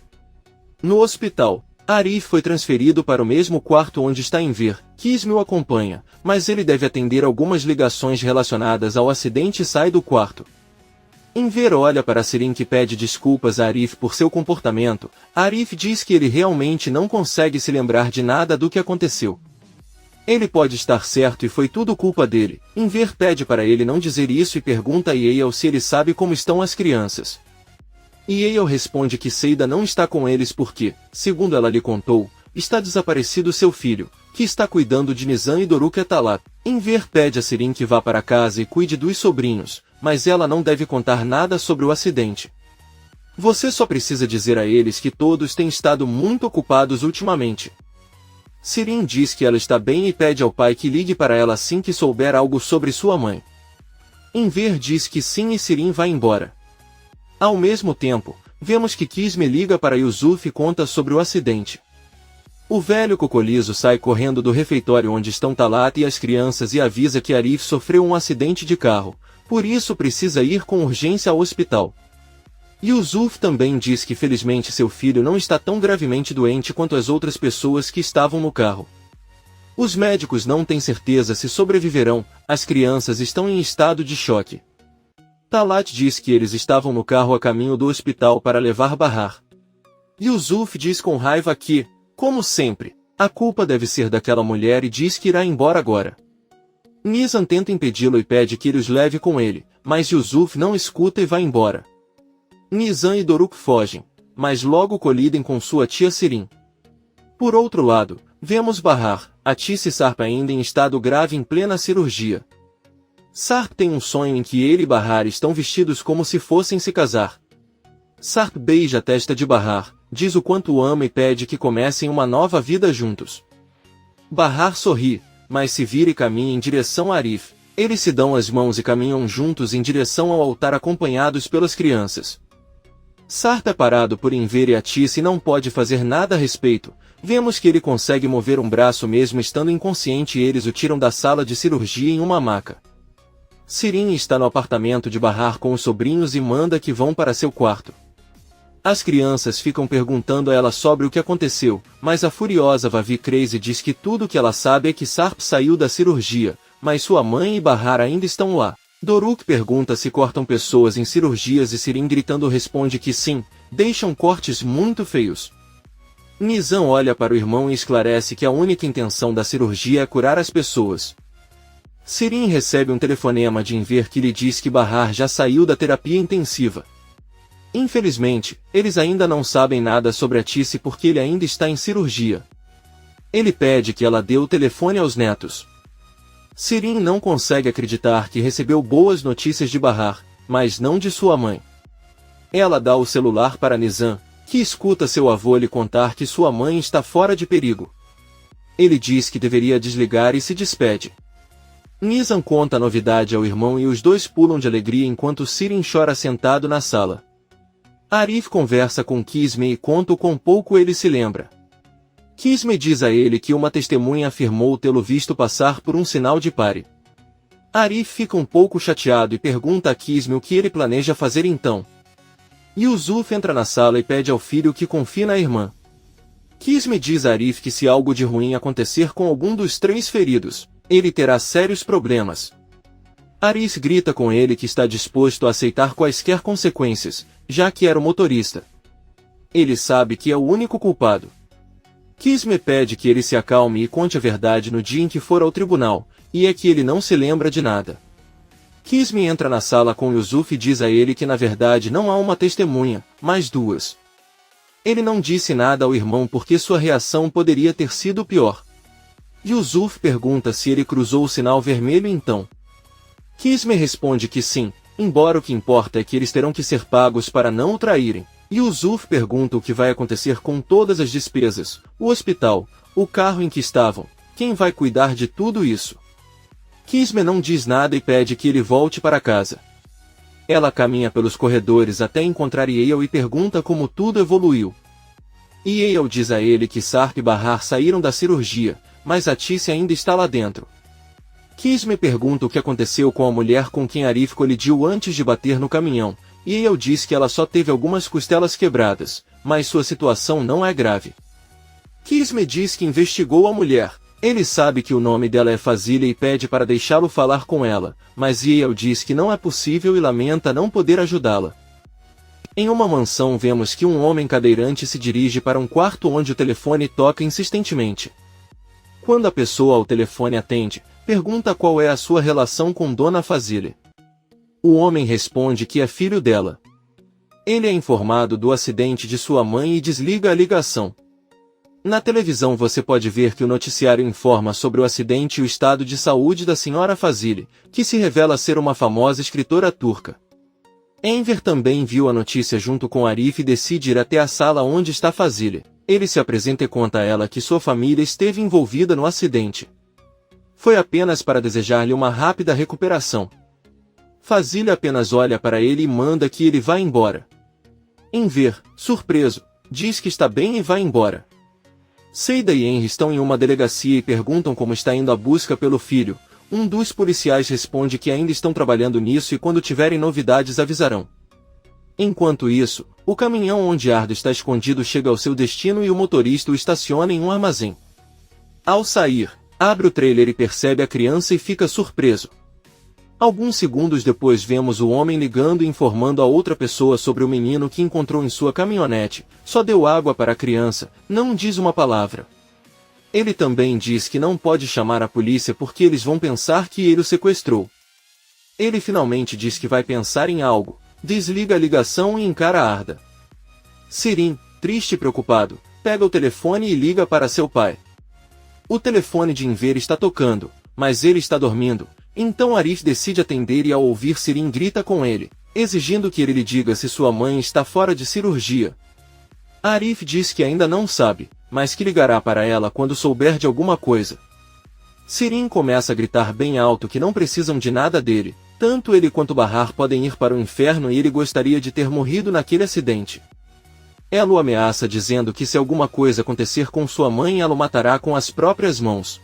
No hospital, Arif foi transferido para o mesmo quarto onde está Enver. Kisme o acompanha, mas ele deve atender algumas ligações relacionadas ao acidente e sai do quarto. Enver olha para Sirin que pede desculpas a Arif por seu comportamento. Arif diz que ele realmente não consegue se lembrar de nada do que aconteceu. Ele pode estar certo e foi tudo culpa dele. Enver pede para ele não dizer isso e pergunta a Yael se ele sabe como estão as crianças. Yael responde que Seida não está com eles porque, segundo ela lhe contou, está desaparecido seu filho, que está cuidando de Nizam e Doruk Etalat. Enver pede a Sirin que vá para casa e cuide dos sobrinhos, mas ela não deve contar nada sobre o acidente. Você só precisa dizer a eles que todos têm estado muito ocupados ultimamente. Sirin diz que ela está bem e pede ao pai que ligue para ela assim que souber algo sobre sua mãe. Enver diz que sim e Sirin vai embora. Ao mesmo tempo, vemos que Kisme liga para Yusuf e conta sobre o acidente. O velho cocoliso sai correndo do refeitório onde estão Talat e as crianças e avisa que Arif sofreu um acidente de carro, por isso precisa ir com urgência ao hospital. Yusuf também diz que felizmente seu filho não está tão gravemente doente quanto as outras pessoas que estavam no carro. Os médicos não têm certeza se sobreviverão, as crianças estão em estado de choque. Talat diz que eles estavam no carro a caminho do hospital para levar Bahar. Yusuf diz com raiva que, como sempre, a culpa deve ser daquela mulher e diz que irá embora agora. Nizam tenta impedi-lo e pede que ele os leve com ele, mas Yusuf não escuta e vai embora. Nizam e Doruk fogem, mas logo colidem com sua tia Sirin. Por outro lado, vemos Bahar, Atis e Sarp ainda em estado grave em plena cirurgia. Sarp tem um sonho em que ele e Bahar estão vestidos como se fossem se casar. Sarp beija a testa de Bahar, diz o quanto o ama e pede que comecem uma nova vida juntos. Bahar sorri, mas se vira e caminha em direção a Arif. Eles se dão as mãos e caminham juntos em direção ao altar acompanhados pelas crianças. Sarp é parado por Enver e Atis e não pode fazer nada a respeito. Vemos que ele consegue mover um braço mesmo estando inconsciente e eles o tiram da sala de cirurgia em uma maca. Sirin está no apartamento de Bahar com os sobrinhos e manda que vão para seu quarto. As crianças ficam perguntando a ela sobre o que aconteceu, mas a furiosa Vavi Crazy diz que tudo o que ela sabe é que Sarp saiu da cirurgia, mas sua mãe e Bahar ainda estão lá. Doruk pergunta se cortam pessoas em cirurgias e Sirin gritando responde que sim, deixam cortes muito feios. Nizam olha para o irmão e esclarece que a única intenção da cirurgia é curar as pessoas. Sirin recebe um telefonema de Enver que lhe diz que Bahar já saiu da terapia intensiva. Infelizmente, eles ainda não sabem nada sobre a Tice porque ele ainda está em cirurgia. Ele pede que ela dê o telefone aos netos. Sirin não consegue acreditar que recebeu boas notícias de Bahar, mas não de sua mãe. Ela dá o celular para Nizam, que escuta seu avô lhe contar que sua mãe está fora de perigo. Ele diz que deveria desligar e se despede. Nizam conta a novidade ao irmão e os dois pulam de alegria enquanto Sirin chora sentado na sala. Arif conversa com Kisme e conta o quão pouco ele se lembra. Kisme diz a ele que uma testemunha afirmou tê-lo visto passar por um sinal de pare. Arif fica um pouco chateado e pergunta a Kisme o que ele planeja fazer então. Yusuf entra na sala e pede ao filho que confie na irmã. Kisme diz a Arif que se algo de ruim acontecer com algum dos 3 feridos, ele terá sérios problemas. Arif grita com ele que está disposto a aceitar quaisquer consequências, já que era o motorista. Ele sabe que é o único culpado. Kisme pede que ele se acalme e conte a verdade no dia em que for ao tribunal, e é que ele não se lembra de nada. Kisme entra na sala com Yusuf e diz a ele que na verdade não há uma testemunha, mas 2. Ele não disse nada ao irmão porque sua reação poderia ter sido pior. Yusuf pergunta se ele cruzou o sinal vermelho então. Kisme responde que sim, embora o que importa é que eles terão que ser pagos para não o traírem. Yusuf pergunta o que vai acontecer com todas as despesas, o hospital, o carro em que estavam, quem vai cuidar de tudo isso. Kisme não diz nada e pede que ele volte para casa. Ela caminha pelos corredores até encontrar Yale e pergunta como tudo evoluiu. Yale diz a ele que Sarp e Bahar saíram da cirurgia, mas a Tice ainda está lá dentro. Kisme pergunta o que aconteceu com a mulher com quem Arif colidiu antes de bater no caminhão, e Yale diz que ela só teve algumas costelas quebradas, mas sua situação não é grave. Kisme diz que investigou a mulher. Ele sabe que o nome dela é Fazília e pede para deixá-lo falar com ela, mas Yale diz que não é possível e lamenta não poder ajudá-la. Em uma mansão vemos que um homem cadeirante se dirige para um quarto onde o telefone toca insistentemente. Quando a pessoa ao telefone atende, pergunta qual é a sua relação com Dona Fazília. O homem responde que é filho dela. Ele é informado do acidente de sua mãe e desliga a ligação. Na televisão você pode ver que o noticiário informa sobre o acidente e o estado de saúde da senhora Fazília, que se revela ser uma famosa escritora turca. Enver também viu a notícia junto com Arif e decide ir até a sala onde está Fazília. Ele se apresenta e conta a ela que sua família esteve envolvida no acidente. Foi apenas para desejar-lhe uma rápida recuperação. Fazília apenas olha para ele e manda que ele vá embora. Enver, surpreso, diz que está bem e vai embora. Seida e Henry estão em uma delegacia e perguntam como está indo a busca pelo filho. Um dos policiais responde que ainda estão trabalhando nisso e quando tiverem novidades avisarão. Enquanto isso, o caminhão onde Ardo está escondido chega ao seu destino e o motorista o estaciona em um armazém. Ao sair, abre o trailer e percebe a criança e fica surpreso. Alguns segundos depois vemos o homem ligando e informando a outra pessoa sobre o menino que encontrou em sua caminhonete, só deu água para a criança, não diz uma palavra. Ele também diz que não pode chamar a polícia porque eles vão pensar que ele o sequestrou. Ele finalmente diz que vai pensar em algo, desliga a ligação e encara Arda. Sirin, triste e preocupado, pega o telefone e liga para seu pai. O telefone de Enver está tocando, mas ele está dormindo. Então Arif decide atender e ao ouvir Sirin grita com ele, exigindo que ele lhe diga se sua mãe está fora de cirurgia. Arif diz que ainda não sabe, mas que ligará para ela quando souber de alguma coisa. Sirin começa a gritar bem alto que não precisam de nada dele, tanto ele quanto Bahar podem ir para o inferno e ele gostaria de ter morrido naquele acidente. Ela o ameaça dizendo que se alguma coisa acontecer com sua mãe ela o matará com as próprias mãos.